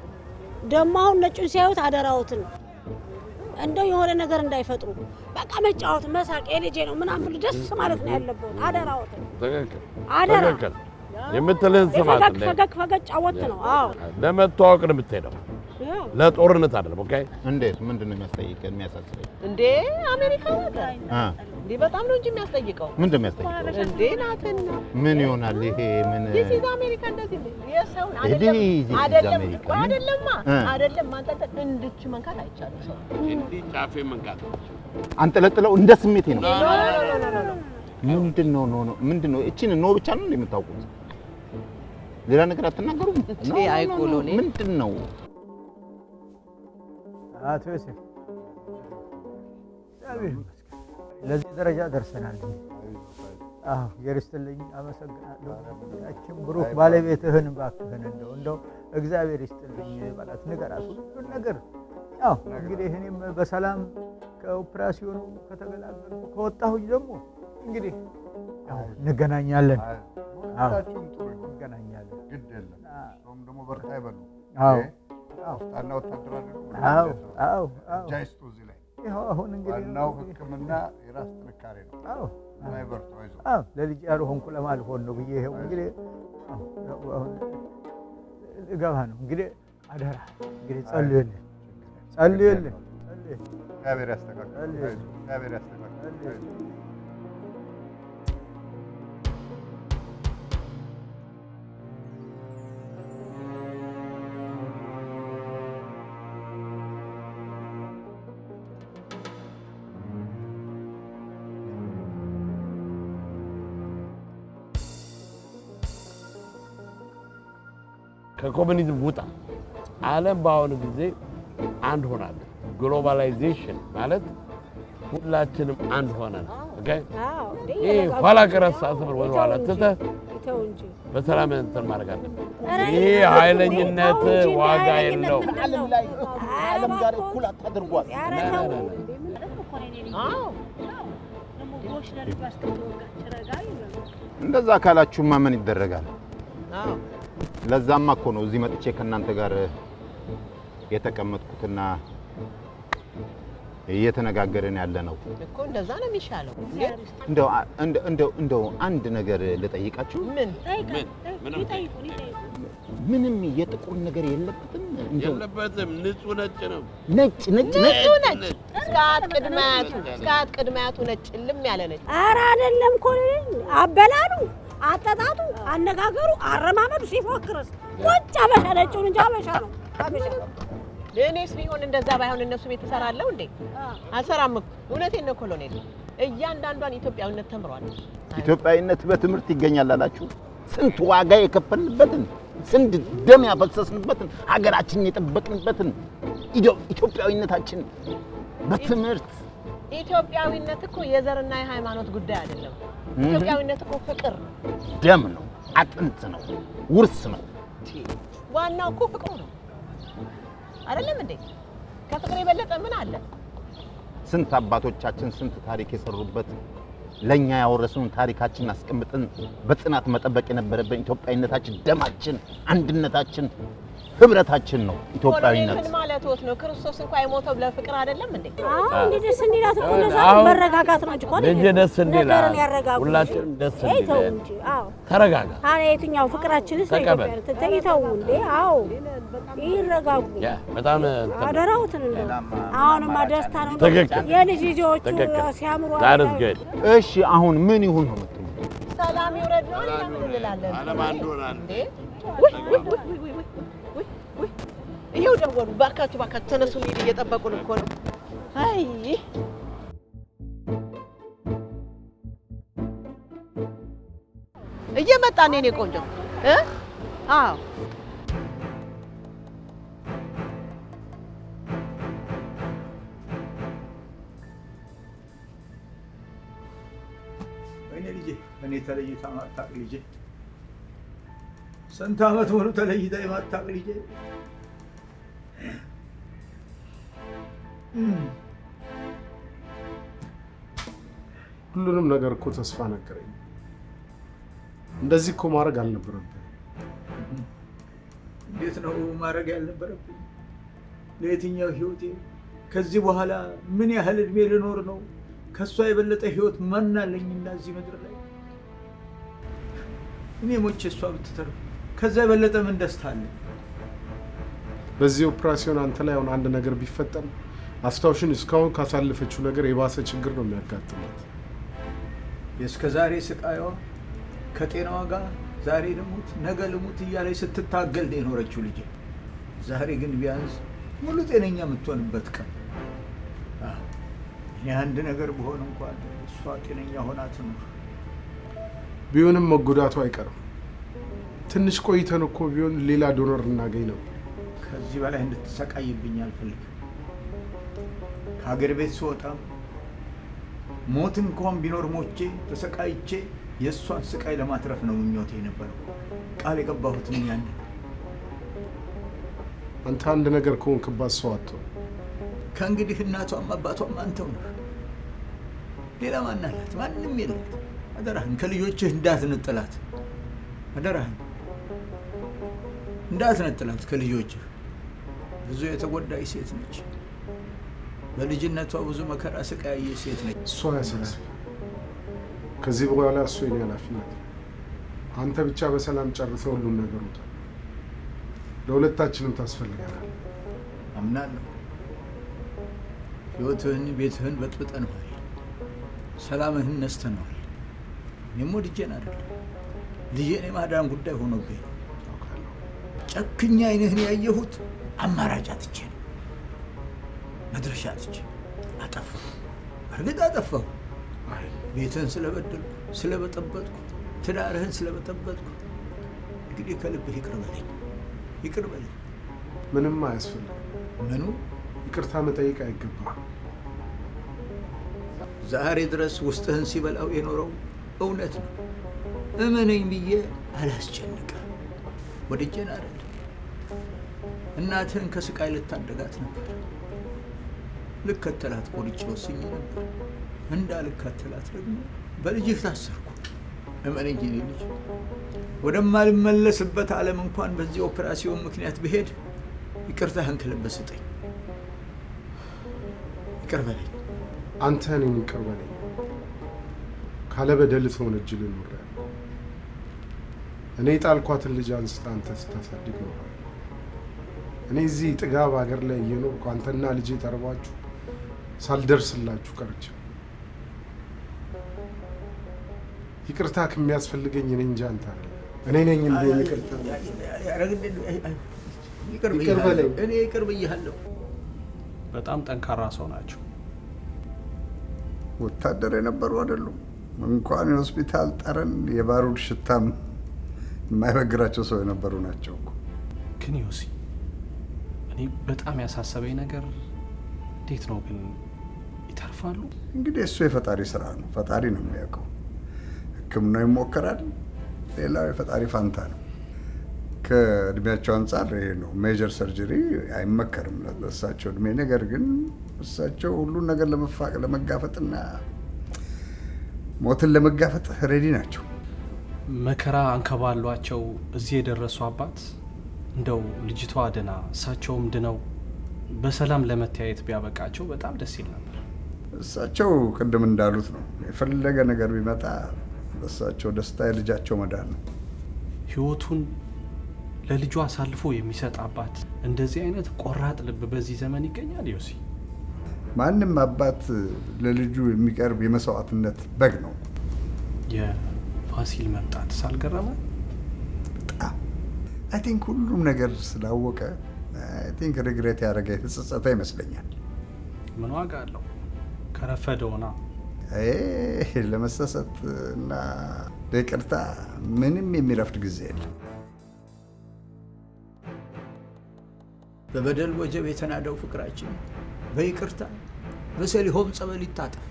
Speaker 9: ደግሞ አሁን ነጩን ሲያዩት አደራዎትን እንደው የሆነ ነገር እንዳይፈጥሩ በቃ መጫወት፣ መሳቅ የልጄ ነው ምናምን ብሎ ደስ ማለት ነው ያለበት። አደራዎትን
Speaker 15: ትክክል
Speaker 9: አደራ
Speaker 15: ትክክል የምትልህን ስማት እንደ
Speaker 9: ፈገግ ጫወት ነው። አዎ
Speaker 15: ለመተዋወቅ ነው የምትሄደው፣ ለጦርነት አይደለም። ኦኬ
Speaker 5: እንዴት? ምንድን ነው የሚያስጠይቀኝ የሚያሳስበኝ?
Speaker 2: እንዴ አሜሪካ ነገር እንዴ በጣም ነው እንጂ የሚያስጠይቀው።
Speaker 16: ምን እንደሚያስጠይቀው
Speaker 2: እንዴ ናትን
Speaker 16: ምን ይሆናል ይሄ? ምን
Speaker 2: የዚህ አሜሪካ እንደዚህ የሰውን አይደለም ማንጠልጠል እንድች መንካት አይቻልም። ሰው
Speaker 15: እንዴ ጫፌ መንካት
Speaker 16: አንጠለጥለው እንደ ስሜቴ ነው። ምንድነው ነው ምንድነው? እቺን ነው ብቻ ነው የምታውቁት? ሌላ ነገር አትናገሩም? ምንድነው?
Speaker 17: አቶ ዮሴፍ ለዚህ ደረጃ ደርሰናል። አዎ የርስትልኝ አመሰግናለሁ። ያችን ብሩክ ባለቤትህን እባክህን እንደው እግዚአብሔር ይስጥልኝ ባላት ንገራት ሁሉን ነገር። ያው እንግዲህ እኔም በሰላም ከኦፕራሲዮኑ ከተገላገልኩ ከወጣሁኝ ደግሞ እንግዲህ ያው እንገናኛለን። አዎ እንገናኛለን።
Speaker 5: ግድ የለም ሰውም ደግሞ በርታ ይበሉ።
Speaker 17: አዎ
Speaker 5: አፍጣና ወታደር አይደለም።
Speaker 17: አዎ
Speaker 5: ጃይስቱ እዚህ ላይ
Speaker 17: ይኸው አሁን እንግዲህ
Speaker 5: ዋናው ሕክምና የራስ ጥንካሬ ነው።
Speaker 17: አዎ
Speaker 5: አይበርቱ አይዞህ።
Speaker 17: ለልጅ ያልሆንኩ ለማልሆን ነው ብዬ ይኸው እንግዲህ አሁን ልገባ ነው እንግዲህ። አደራ እንግዲህ ጸልዩልን።
Speaker 5: እግዚአብሔር ያስተካክል። እግዚአብሔር ያስተካክል።
Speaker 15: ከኮሙኒዝም ውጣ። ዓለም በአሁኑ ጊዜ አንድ ሆናለች። ግሎባላይዜሽን ማለት ሁላችንም አንድ ሆነን ኦኬ። ይሄ ኋላ ቀር አስተሳሰብ ወይ ኋላ ትተህ በሰላም እንትን ማድረግ አለብን። ይሄ ኃይለኝነት ዋጋ የለውም።
Speaker 16: ዓለም ጋር እኩል አታድርጓት። እንደዛ ካላችሁማ ምን ይደረጋል? ለዛማ እኮ ነው እዚህ መጥቼ ከእናንተ ጋር የተቀመጥኩትና እየተነጋገርን ያለ ነው
Speaker 2: እኮ። እንደዛ ነው የሚሻለው።
Speaker 16: እንደው አንድ ነገር ልጠይቃችሁ። ምንም የጥቁር ነገር የለበትም?
Speaker 15: የለበትም። ንጹህ ነጭ ነው።
Speaker 16: ነጭ
Speaker 2: እስካት ቅድማያቱ ነጭ ልም ያለ ነጭ።
Speaker 9: ኧረ አይደለም ኮሎኔል፣ አበላሉ፣ አጠጣጡ፣ አነጋገሩ፣ አረማመዱ ሲፎክርስ ቁጭ አበሻ ነጭውን እንጂ አበሻ ነው።
Speaker 2: እኔስ ቢሆን እንደዛ ባይሆን እነሱ ቤት እሰራለሁ እንዴ? አልሰራም እኮ። እውነቴን ነው ኮሎኔል። እያንዳንዷን ኢትዮጵያዊነት ተምሯል።
Speaker 16: ኢትዮጵያዊነት በትምህርት ይገኛል አላችሁ? ስንት ዋጋ የከፈልንበትን፣ ስንት ደም ያፈሰስንበትን፣ ሀገራችንን የጠበቅንበትን ኢትዮጵያዊነታችን በትምህርት።
Speaker 2: ኢትዮጵያዊነት እኮ የዘርና የሃይማኖት ጉዳይ አይደለም። ኢትዮጵያዊነት እኮ ፍቅር፣
Speaker 16: ደም ነው፣ አጥንት ነው፣ ውርስ ነው።
Speaker 2: ዋናው እኮ ፍቅሩ ነው አይደለም እንዴ? ከፍቅር የበለጠ ምን አለ?
Speaker 16: ስንት አባቶቻችን ስንት ታሪክ የሰሩበት ለኛ ያወረሱን ታሪካችን አስቀምጠን በጽናት መጠበቅ የነበረብን ኢትዮጵያዊነታችን፣ ደማችን፣ አንድነታችን፣ ህብረታችን ነው ኢትዮጵያዊነት።
Speaker 2: ምን ማለት ነው? ክርስቶስ እንኳን የሞተው ለፍቅር አይደለም እንዴ?
Speaker 9: አዎ እንዴ ደስ እንዲላት እኮ ለዛ መረጋጋት ነው እንጂ ኮሎኔል።
Speaker 15: ልጅ ደስ እንዲላት ሁላችንም ደስ እንዲለን።
Speaker 9: አዎ
Speaker 15: ተረጋጋ።
Speaker 9: አሬ የትኛው ፍቅራችንስ ኢትዮጵያ ተተይተው እንዴ? አዎ ይረጋጉ።
Speaker 15: በጣም
Speaker 9: አደራውትን እንዴ አሁንማ ደስታ ነው። የልጅ ልጆቹ ሲያምሩ
Speaker 15: ታርዝገድ።
Speaker 16: እሺ አሁን ምን ይሁን ነው የምትሉ?
Speaker 2: ሰላም ይውረድ ነው እንላለን።
Speaker 15: ዓለም አንድ ሆናል እንዴ?
Speaker 2: ይሄው ደወሉ። ባካችሁ ተነሱ፣ እንሂድ፣ እየጠበቁን እኮ ነው። አይ እየመጣን ነው የኔ ቆንጆ። አዎ
Speaker 17: እኔ ተለይታ ማታቅ ልጄ፣ ስንት ዓመት ሙሉ ተለይታ የማታቅ ልጄ።
Speaker 7: ሁሉንም ነገር እኮ ተስፋ ነገረኝ። እንደዚህ እኮ ማድረግ አልነበረብኝ።
Speaker 17: እንዴት ነው ማድረግ ያልነበረብኝ? ለየትኛው ህይወቴ? ከዚህ በኋላ ምን ያህል እድሜ ልኖር ነው? ከሷ የበለጠ ህይወት ማን አለኝና እዚህ ምድር ላይ? እኔ ሞቼ እሷ ብትተርፍ ከዛ የበለጠ ምን ደስታ አለ?
Speaker 7: በዚህ ኦፕራሲዮን አንተ ላይ አሁን አንድ ነገር ቢፈጠር አስታውሽን እስካሁን ካሳለፈችው ነገር የባሰ ችግር ነው የሚያጋጥማት።
Speaker 17: የእስከዛሬ ስቃይዋ ከጤናዋ ጋር ዛሬ ልሙት ነገ ልሙት እያለች ስትታገል ነው የኖረችው ልጄ። ዛሬ ግን ቢያንስ ሙሉ ጤነኛ የምትሆንበት ቀን። እኔ አንድ ነገር በሆን እንኳን እሷ ጤነኛ ሆና ትኖር።
Speaker 7: ቢሆንም መጎዳቱ አይቀርም። ትንሽ ቆይተን እኮ ቢሆን ሌላ ዶኖር እናገኝ ነው።
Speaker 17: ከዚህ በላይ እንድትሰቃይብኝ አልፈልግም። ከሀገር ቤት ስወጣም ሞት እንኳን ቢኖር ሞቼ ተሰቃይቼ የእሷን ስቃይ ለማትረፍ ነው ምኞቴ የነበረው። ቃል የገባሁትም ያንን።
Speaker 7: አንተ አንድ ነገር ከሆንክባት ሰው አትሆን።
Speaker 17: ከእንግዲህ እናቷም አባቷም አንተው ነህ። ሌላ ማን አላት? ማንም የላት። አደራህን ከልጆችህ እንዳትነጥላት። አደራህን እንዳትነጥላት ከልጆችህ። ብዙ የተጎዳች ሴት ነች። በልጅነቷ ብዙ መከራ ስቃይ ሴት ነች።
Speaker 7: እሷ ያሳስብ። ከዚህ በኋላ እሱ የኔ ኃላፊነት። አንተ ብቻ በሰላም ጨርሰህ ሁሉን ነገር ውጣ። ለሁለታችንም ታስፈልገናል።
Speaker 17: አምናለሁ። ህይወትህን ቤትህን በጥብጠነዋል። ሰላምህን ነስተነዋል። እኔም ወድጄን አይደለም ልጄን የማዳን ጉዳይ ሆኖብኝ ነው። ጨክኛ አይንህን ያየሁት አማራጭ አጥቼ ነው። መድረሻ አጥቼ አጠፋሁ። እርግጥ አጠፋሁ። ቤትህን ስለበደልኩ ስለበጠበጥኩ፣ ትዳርህን ስለበጠበጥኩ እንግዲህ ከልብህ ይቅር በለኝ፣ ይቅር በለኝ።
Speaker 7: ምንም አያስፈልግም።
Speaker 17: ምኑ?
Speaker 7: ይቅርታ መጠየቅ አይገባም።
Speaker 17: ዛሬ ድረስ ውስጥህን ሲበላው የኖረው እውነት ነው። እመነኝ ብዬ አላስጨንቅም። ወድጄን አይደለም። እናትህን ከስቃይ ልታደጋት ነበር። ልከተላት ቆርጬ ወስኜ ነበር። እንዳልከተላት ደግሞ በልጅህ ታሰርኩ። እመነኝ የኔ ልጅ፣ ወደማልመለስበት ዓለም እንኳን በዚህ ኦፕራሲዮን ምክንያት ብሄድ ይቅርታህን ከልብ ስጠኝ። ይቅር በለኝ።
Speaker 7: አንተ እኔን ይቅር በለኝ። ካለ በደል ሰውን እጅ ልኖር እኔ ጣልኳትን ልጅ አንስታ አንተ ስታሳድግ ነው። እኔ እዚህ ጥጋብ ሀገር ላይ እየኖርኩ አንተና ልጄ ተርባችሁ ሳልደርስላችሁ ቀርቼ ይቅርታ ከሚያስፈልገኝ እኔ እንጃ አንተ እኔ ነኝ እንዴ? ይቅር በለኝ።
Speaker 17: እኔ ይቅር ብያለሁ።
Speaker 1: በጣም ጠንካራ ሰው ናቸው።
Speaker 5: ወታደር የነበሩ አይደሉም። እንኳን የሆስፒታል ጠረን የባሩድ ሽታም የማይበግራቸው ሰው የነበሩ ናቸው እኮ።
Speaker 1: ግን ዮሲ፣ እኔ በጣም ያሳሰበኝ ነገር እንዴት ነው ግን ይተርፋሉ?
Speaker 5: እንግዲህ እሱ የፈጣሪ ስራ ነው። ፈጣሪ ነው የሚያውቀው። ሕክምናው ይሞከራል። ሌላው የፈጣሪ ፋንታ ነው። ከእድሜያቸው አንጻር ይሄ ነው ሜጀር ሰርጀሪ አይመከርም ለእሳቸው እድሜ። ነገር ግን እሳቸው ሁሉን ነገር ለመጋፈጥና ሞትን ለመጋፈጥ ሬዲ ናቸው።
Speaker 1: መከራ አንከባሏቸው እዚህ የደረሱ አባት እንደው ልጅቷ ድና እሳቸውም ድነው በሰላም ለመተያየት ቢያበቃቸው በጣም ደስ ይል ነበር።
Speaker 5: እሳቸው ቅድም እንዳሉት ነው፣ የፈለገ ነገር ቢመጣ እሳቸው ደስታ የልጃቸው መዳን ነው።
Speaker 1: ህይወቱን ለልጁ አሳልፎ የሚሰጥ አባት፣ እንደዚህ አይነት ቆራጥ ልብ በዚህ ዘመን ይገኛል? ዮሲ፣
Speaker 5: ማንም አባት ለልጁ የሚቀርብ የመስዋዕትነት በግ ነው።
Speaker 1: የፋሲል መምጣት ሳልገረመ
Speaker 5: በጣም አይ ቲንክ ሁሉም ነገር ስላወቀ አይ ቲንክ ሪግሬት ያደረገ የተጸጸተ ይመስለኛል።
Speaker 1: ምን ዋጋ አለው? ከረፈደውና
Speaker 5: ለመሰሰት እና በይቅርታ ምንም የሚረፍድ ጊዜ የለም።
Speaker 17: በበደል ወጀብ የተናደው ፍቅራችን በይቅርታ በሰሊሆም ጸበል ይታጠብ።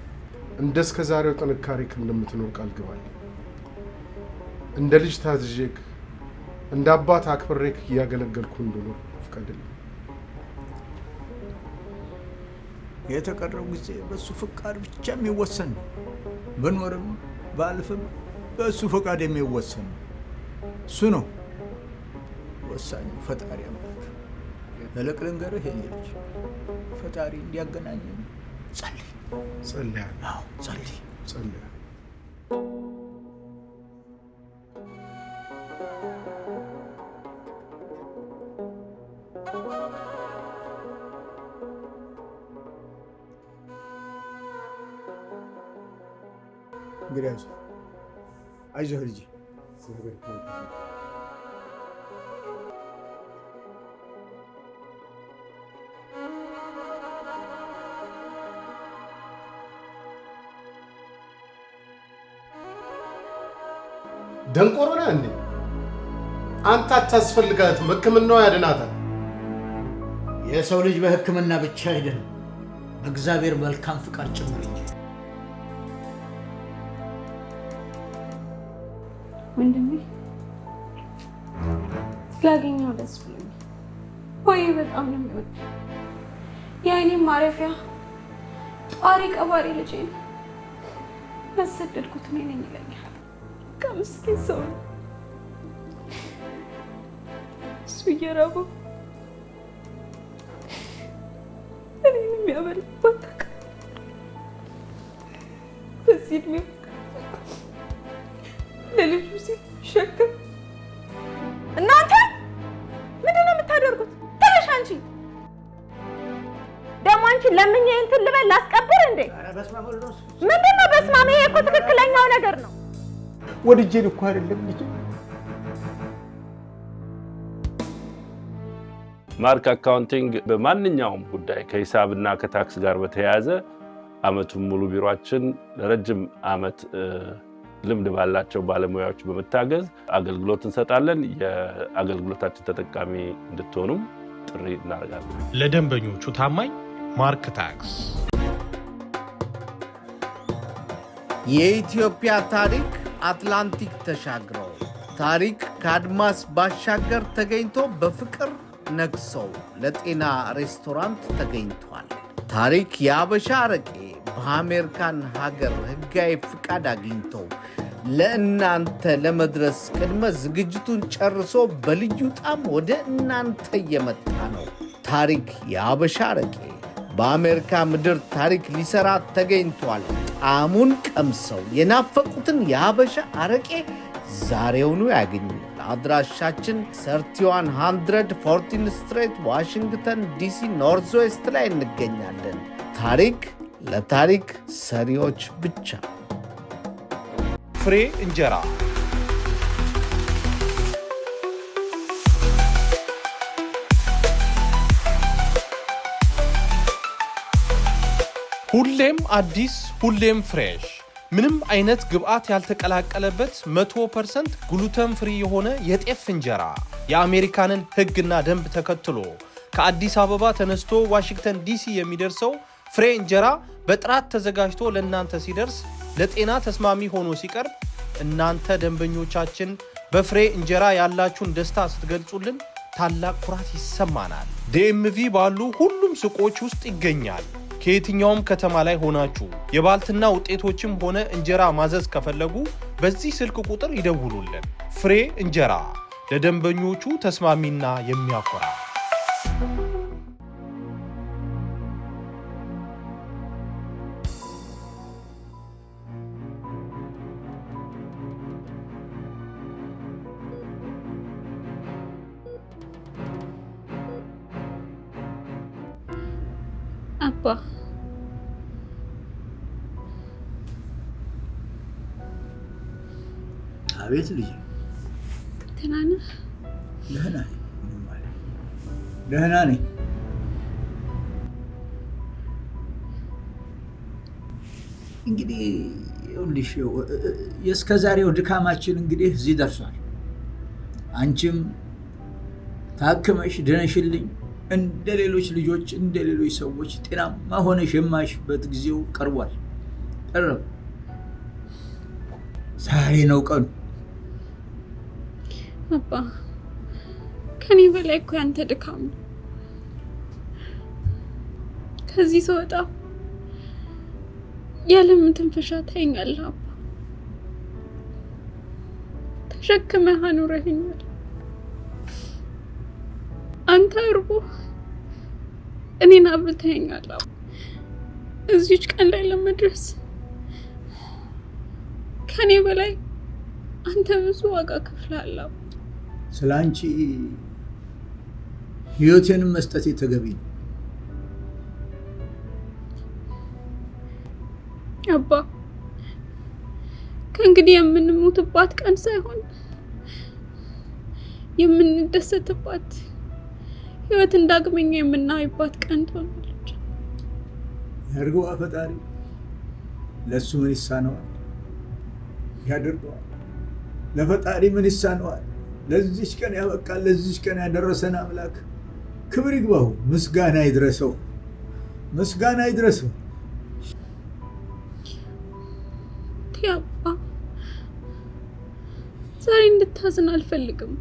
Speaker 7: እንደ እስከ ዛሬው ጥንካሬክ እንደምትኖር ቃል ግባልኝ። እንደ ልጅ ታዝዤክ እንደ አባት አክብሬክ እያገለገልኩ እንድኖር ፍቀድልኝ።
Speaker 17: የተቀረው ጊዜ በእሱ ፍቃድ ብቻ የሚወሰን ነው። ብኖርም ባልፍም በእሱ ፍቃድ የሚወሰን ነው። እሱ ነው ወሳኙ፣ ፈጣሪ አምላክ። ለለቅ ልንገርህ የኔ ልጅ፣ ፈጣሪ እንዲያገናኘን ጸልይ።
Speaker 7: ጸልያለሁ።
Speaker 17: አዎ ጸልይ፣
Speaker 7: ጸልያለሁ።
Speaker 17: እንግዲያውስ አይዞህ ልጄ።
Speaker 7: ደንቆሮ ነህ እንዴ? አንተ አታስፈልጋትም፣ ሕክምናው ያድናታል።
Speaker 4: የሰው ልጅ በሕክምና ብቻ አይደለም በእግዚአብሔር መልካም ፍቃድ ጭምር እንጂ።
Speaker 10: ወንድሜ ስላገኘው ደስ ብሎኛል። ወይ በጣም ነው የሚወድ የአይኔ ማረፊያ ጧሪ ቀባሪ ልጄ ነው። ያሰደድኩት እኔ ነኝ ይለኛል። ከምስኪን ሰው ነው እሱ እየራበው እኔን የሚያበላበት በዚህ እድሜው ለልጁ ሲል ሸክም።
Speaker 6: እናንተ ምንድን ነው የምታደርጉት? ተነሽ አንቺ ደግሞ አንቺ ለምኜ እንትን ልበል ላስቀብር እንዴ? ምንድን ነው በስማም? ይሄ እኮ ትክክለኛው ነገር ነው።
Speaker 17: ወድጄ እኮ አይደለም ልጄ።
Speaker 15: ማርክ አካውንቲንግ በማንኛውም ጉዳይ ከሂሳብና ከታክስ ጋር በተያያዘ አመቱን ሙሉ ቢሮአችን ለረጅም አመት ልምድ ባላቸው ባለሙያዎች በመታገዝ አገልግሎት እንሰጣለን። የአገልግሎታችን ተጠቃሚ እንድትሆኑም ጥሪ እናደርጋለን።
Speaker 1: ለደንበኞቹ ታማኝ ማርክ ታክስ።
Speaker 4: የኢትዮጵያ ታሪክ አትላንቲክ ተሻግረው ታሪክ ከአድማስ ባሻገር ተገኝቶ በፍቅር ነግሰው ለጤና ሬስቶራንት ተገኝቷል። ታሪክ የአበሻ አረቄ በአሜሪካን ሀገር ህጋዊ ፍቃድ አግኝቶ ለእናንተ ለመድረስ ቅድመ ዝግጅቱን ጨርሶ በልዩ ጣም ወደ እናንተ እየመጣ ነው። ታሪክ የአበሻ አረቄ በአሜሪካ ምድር ታሪክ ሊሰራ ተገኝቷል። ጣዕሙን ቀምሰው የናፈቁትን የአበሻ አረቄ ዛሬውኑ ያገኙ። አድራሻችን 3100 14 ስትሬት ዋሽንግተን ዲሲ ኖርዝ ዌስት ላይ እንገኛለን። ታሪክ ለታሪክ ሰሪዎች ብቻ።
Speaker 1: ፍሬ እንጀራ ሁሌም አዲስ ሁሌም ፍሬሽ ምንም አይነት ግብአት ያልተቀላቀለበት 100% ግሉተን ፍሪ የሆነ የጤፍ እንጀራ የአሜሪካንን ሕግና ደንብ ተከትሎ ከአዲስ አበባ ተነስቶ ዋሽንግተን ዲሲ የሚደርሰው ፍሬ እንጀራ በጥራት ተዘጋጅቶ ለእናንተ ሲደርስ ለጤና ተስማሚ ሆኖ ሲቀርብ እናንተ ደንበኞቻችን በፍሬ እንጀራ ያላችሁን ደስታ ስትገልጹልን ታላቅ ኩራት ይሰማናል። ዲኤምቪ ባሉ ሁሉም ሱቆች ውስጥ ይገኛል። ከየትኛውም ከተማ ላይ ሆናችሁ የባልትና ውጤቶችም ሆነ እንጀራ ማዘዝ ከፈለጉ በዚህ ስልክ ቁጥር ይደውሉልን። ፍሬ እንጀራ ለደንበኞቹ ተስማሚና የሚያኮራ።
Speaker 10: አባ
Speaker 17: አቤት ልጅ
Speaker 10: ደህና ነህ?
Speaker 17: ደህና ነኝ። ደህና ነኝ። እንግዲህ ይኸውልሽ የእስከ ዛሬው ድካማችን እንግዲህ እዚህ ደርሷል። አንቺም ታክመሽ ድነሽልኝ እንደ ሌሎች ልጆች እንደ ሌሎች ሰዎች ጤናማ ሆነሽ የማይሽበት ጊዜው ቀርቧል። ቀረብ ዛሬ ነው ቀኑ።
Speaker 10: አባ ከኔ በላይ እኮ ያንተ ድካም ነው። ከዚህ ስወጣ ያለምን ትንፈሻ ታይኛለህ አባ። ተሸክመህ አኑረኸኛል። አንተ እርቦ እኔን አብልተኸኛል አባ። እዚች ቀን ላይ ለመድረስ ከኔ በላይ አንተ ብዙ ዋጋ ከፍለሃል አባ።
Speaker 17: ስለ አንቺ ህይወቴንም መስጠት ተገቢ ነው
Speaker 10: አባ። ከእንግዲህ የምንሞትባት ቀን ሳይሆን የምንደሰትባት ህይወት እንዳግመኛ የምናይባት ቀን ትሆናለች።
Speaker 17: ያድርገዋ ፈጣሪ። ለሱ ምን ይሳነዋል? ያድርገዋል። ለፈጣሪ ምን ይሳነዋል? ለዚች ቀን ያበቃል፣ ለዚች ቀን ያደረሰን አምላክ ክብር ይግባው፣ ምስጋና ይድረሰው፣ ምስጋና ይድረሰው።
Speaker 10: ቲያባ ዛሬ እንድታዝን አልፈልግም።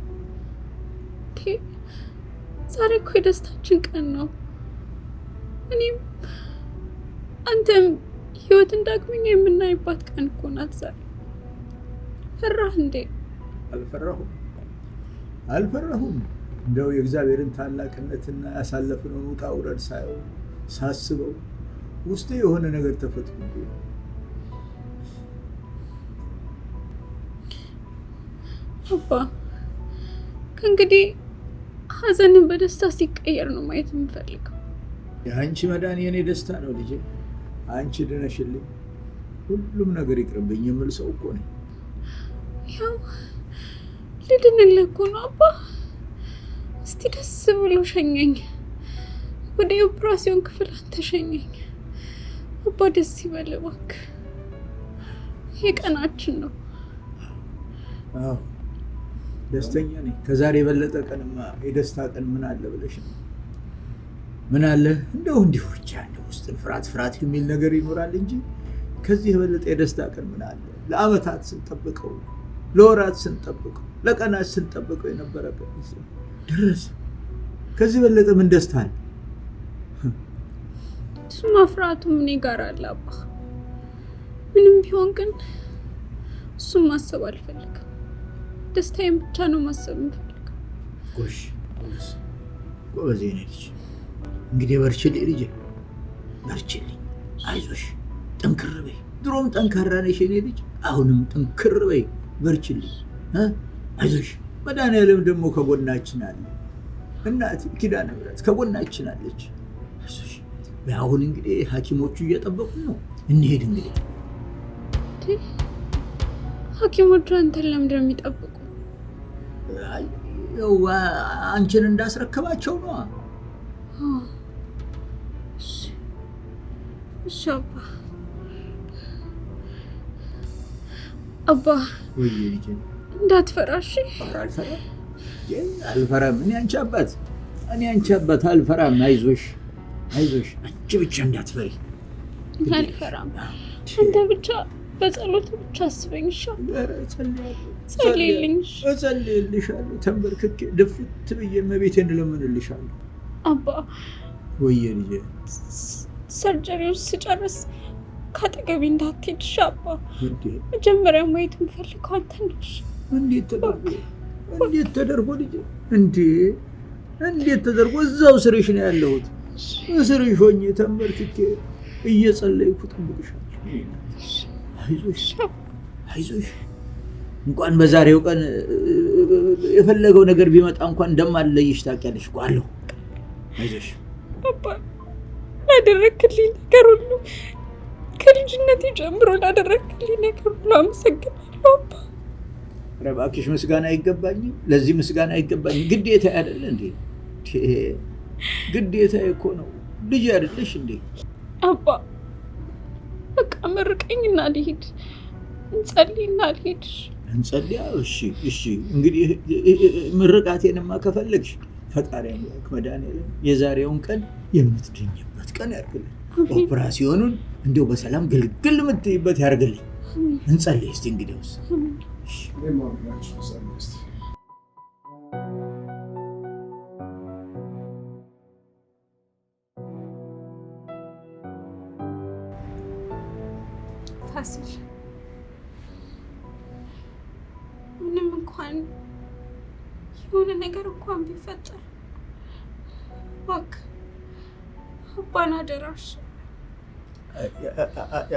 Speaker 10: ዛሬ እኮ የደስታችን ቀን ነው። እኔም አንተም ህይወት እንዳግመኛ የምናይባት ቀን እኮ ናት ዛሬ። ፈራህ እንዴ?
Speaker 17: አልፈራሁም። እንደው የእግዚአብሔርን ታላቅነትና ያሳለፍነውን ውጣ ውረድ ሳየው ሳስበው ውስጤ የሆነ ነገር ተፈጥሮ
Speaker 10: አባ ከእንግዲህ ሀዘንን በደስታ ሲቀየር ነው ማየት የምፈልገው።
Speaker 17: የአንቺ መዳን የኔ ደስታ ነው ልጄ። አንቺ ድነሽልኝ ሁሉም ነገር ይቅርብኝ የምል ሰው እኮ ነኝ።
Speaker 10: ያው ልድንልህ እኮ ነው አባ። እስቲ ደስ ብሎ ሸኘኝ፣ ወደ ኦፕራሲዮን ክፍል አንተ ሸኘኝ አባ። ደስ ይበል እባክህ፣ ይሄ ቀናችን ነው።
Speaker 17: አዎ ደስተኛ ነኝ። ከዛሬ የበለጠ ቀንማ የደስታ ቀን ምን አለ ብለሽ ነው? ምን አለ እንደው እንዲሁ ብቻ እንደው ውስጥን ፍርሃት የሚል ነገር ይኖራል እንጂ ከዚህ የበለጠ የደስታ ቀን ምን አለ? ለአመታት ስንጠብቀው፣ ለወራት ስንጠብቀው፣ ለቀናት ስንጠብቀው የነበረ ቀን ደረሰ። ከዚህ የበለጠ ምን ደስታ አለ?
Speaker 10: እሱማ ፍርሃቱም እኔ ጋር አለ አባ። ምንም ቢሆን ግን እሱም ማሰብ አልፈልግም። ደስታዬን ብቻ ነው ማሰብ የምፈልገው።
Speaker 17: ጎሽ ጎበዝ የኔ ልጅ፣ እንግዲህ በርችልኝ ልጄ፣ በርችልኝ፣ አይዞሽ፣ ጠንክር በይ። ድሮም ጠንካራ ነሽ የኔ ልጅ፣ አሁንም ጠንክር በይ፣ በርችልኝ፣ አይዞሽ። መድኃኒዓለም ደግሞ ከጎናችን አለ። እናት ኪዳነ ምሕረት ከጎናችን አለች። አይዞሽ። አሁን እንግዲህ ሐኪሞቹ እየጠበቁ ነው። እንሄድ እንግዲህ።
Speaker 10: ሐኪሞቹ አንተን ለምንድን ነው የሚጠብቁ?
Speaker 17: ያው አንቺን እንዳስረከባቸው ነው።
Speaker 10: እሺ አባ
Speaker 17: ወይ ልጄ
Speaker 10: እንዳትፈራሽ።
Speaker 17: አልፈራም። እኔ አንቺ አባት አልፈራም። አይዞሽ፣ አንቺ ብቻ እንዳትፈሪ።
Speaker 10: አልፈራም። አንተ ብቻ በጸሎት ብቻ አስበኝ።
Speaker 17: እጸልይልሻለሁ፣ ተንበርክኬ ድፍት ብዬ እመቤቴን እለምንልሻለሁ።
Speaker 10: አባ
Speaker 17: ወይ ልጄ፣
Speaker 10: ሰርጀሪውን ስጨርስ ከአጠገቤ እንዳትሄድ አባ። መጀመሪያ ማየት የምፈልገው አንተን ነው።
Speaker 17: እንዴት ተደርጎ ልጄ? እንዴት ተደርጎ? እዛው ስርሽ ነው ያለሁት። ስርሽ ሆኜ ተንበርክኬ እየጸለይኩ እጠብቅሻለሁ። አይዞሽ። እንኳን በዛሬው ቀን የፈለገው ነገር ቢመጣ እንኳን እንደማልለይሽ ታውቂያለሽ እኮ አለሁ። አይዞሽ
Speaker 10: አባ። ላደረክልኝ ነገር ሁሉ ከልጅነቴ ጀምሮ ላደረክልኝ ነገር ሁሉ አመሰግናለሁ አባ።
Speaker 17: ኧረ እባክሽ ምስጋና አይገባኝም። ለዚህ ምስጋና አይገባኝም። ግዴታ አይደለ እንዴ? ግዴታ እኮ ነው። ልጅ አይደለሽ እንዴ?
Speaker 10: አባ በቃ መርቀኝና ልሂድ። እንጸልይና ልሂድ።
Speaker 17: እንጸልያ? እሺ። እንግዲህ ምርቃቴንማ ከፈለግሽ ፈጣሪ አምላክ መድኃኒዓለም የዛሬውን ቀን የምትድኝበት ቀን ያርግልኝ። ኦፕራሲዮኑን እንደው በሰላም ግልግል የምትይበት ያርግልኝ። እንጸልይ እስቲ እንግዲያውስ።
Speaker 10: ፋሲል ምንም እንኳን የሆነ ነገር እንኳን ቢፈጠር እባክህ አባን አደራሽ።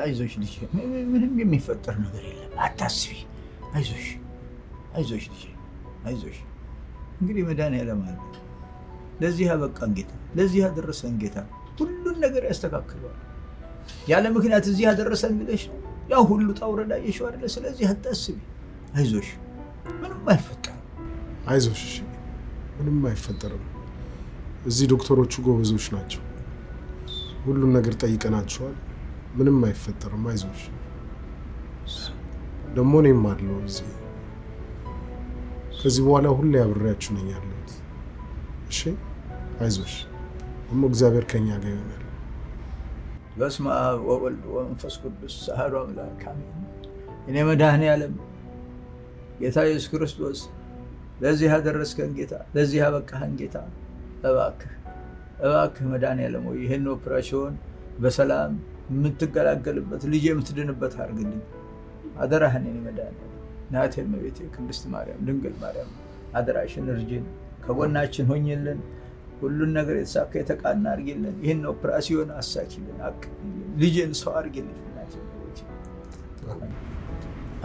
Speaker 17: አይዞሽ ልጄ፣ ምንም የሚፈጠር ነገር የለም፣ አታስቢ። አይዞሽ ልጄ፣ አይዞሽ። እንግዲህ መድኃኒዓለም አለ። ለዚህ ያበቃን ጌታ፣ ለዚህ ያደረሰን ጌታ ሁሉን ነገር ያስተካክለዋል። ያለ ምክንያት እዚህ ያደረሰን ብለሽ ነው ያው ሁሉ ታውረዳ የሸው አይደለ? ስለዚህ አታስቢ፣ አይዞሽ፣ ምንም አይፈጠርም።
Speaker 7: አይዞሽ፣ እሺ፣ ምንም አይፈጠርም። እዚህ ዶክተሮቹ ጎበዞች ናቸው። ሁሉን ነገር ጠይቀናቸዋል። ምንም አይፈጠርም። አይዞሽ። ደግሞ እኔም አለሁ እዚህ። ከዚህ በኋላ ሁሌ አብሬያችሁ ነኝ ያለሁት። እሺ፣ አይዞሽ። ደግሞ እግዚአብሔር ከኛ ጋር ይሆናል።
Speaker 17: በስመ አብ ወወልድ ወመንፈስ ቅዱስ አሐዱ አምላክ አሜን። እኔ መድኃኔዓለም ጌታ ኢየሱስ ክርስቶስ ለዚህ ያደረስከን ጌታ፣ ለዚህ ያበቃህን ጌታ እባክህ መድኃኔዓለም ሆይ ይህን ኦፕሬሽን በሰላም የምትገላገልበት ልጅ የምትድንበት አድርግልኝ አደራህን። እኔ መድኃኔዓለም እናቴ እመቤቴ ቅድስት ማርያም ድንግል ማርያም አደራሽን እርጅን፣ ከጎናችን ሆኝልን፣ ሁሉን ነገር የተሳካ የተቃና አድርጊልን። ይህን ኦፕሬሽን አሳኪልን፣ ልጅን ሰው አድርጊልን።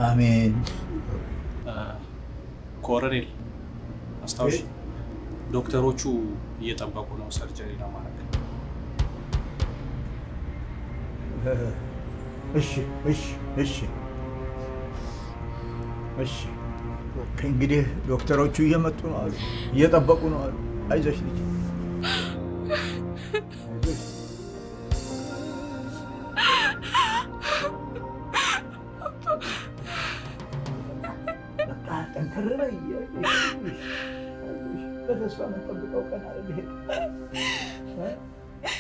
Speaker 17: አሜን።
Speaker 1: ኮሎኔል አስታውሽ፣ ዶክተሮቹ እየጠበቁ ነው ሰርጀሪ ለማድረግ።
Speaker 17: እሺ እሺ እሺ እሺ። እንግዲህ ዶክተሮቹ እየመጡ ነው አሉ፣ እየጠበቁ ነው አሉ። አይዞሽ ልጅ ጠንከር በይ። በተስፋ የምንጠብቀው ቀን አለ።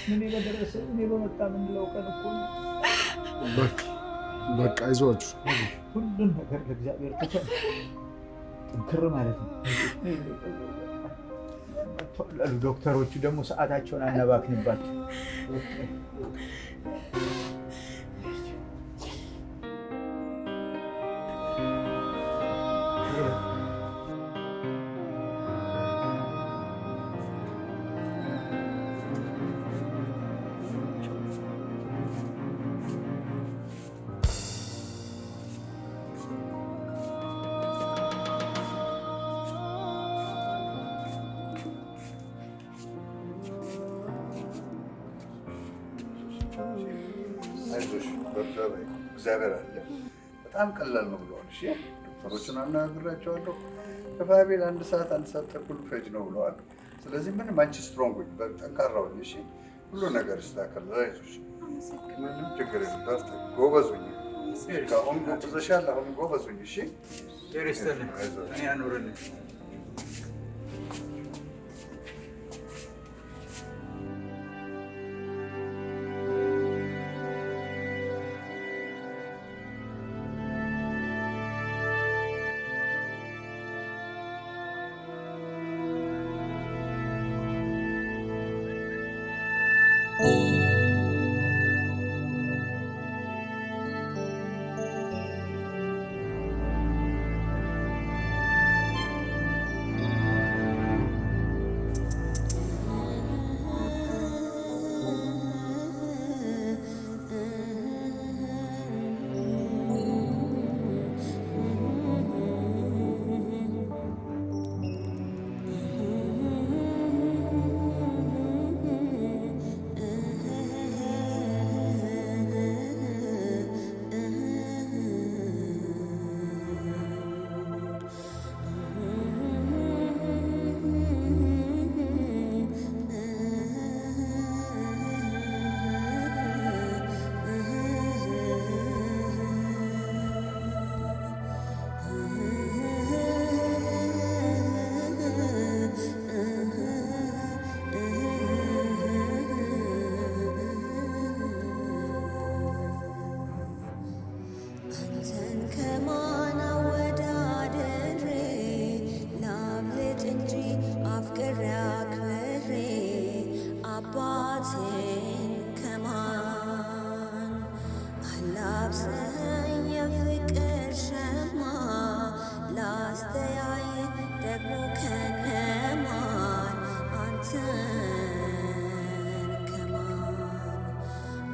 Speaker 17: ምን በደረሰ እኔ በመጣ የምንለው ቀን እኮ ነው።
Speaker 7: በቃ አይዟችሁ።
Speaker 17: ሁሉን ነገር ለእግዚአብሔር ትተን ጠንከር ማለት ነው። ዶክተሮቹ ደግሞ ሰዓታቸውን አናባክንባቸው።
Speaker 5: አይዞሽ እግዚአብሔር አለ። በጣም ቀላል ነው ብለዋል። እሺ ዶክተሮቹን አናግራቸዋለሁ። ከፋቢል 1 ሰዓት 1 ሰዓት ተኩል ፈጅ ነው ብለዋል። ስለዚህ ምንም አንቺ ስትሮንግ ሁኚ፣ ጠንካራ ሁኚ። እሺ ሁሉ ነገር ይስተካከላል። አይዞሽ፣ ምንም ችግር የለም። በርታ፣ ጎበዝ ሁኚ። አሁን ጎበዘሻል። አሁን ጎበዝ ሁኚ። እሺ
Speaker 17: ቴሪስተልን እኔ ያኑርልኝ።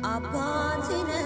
Speaker 12: Abba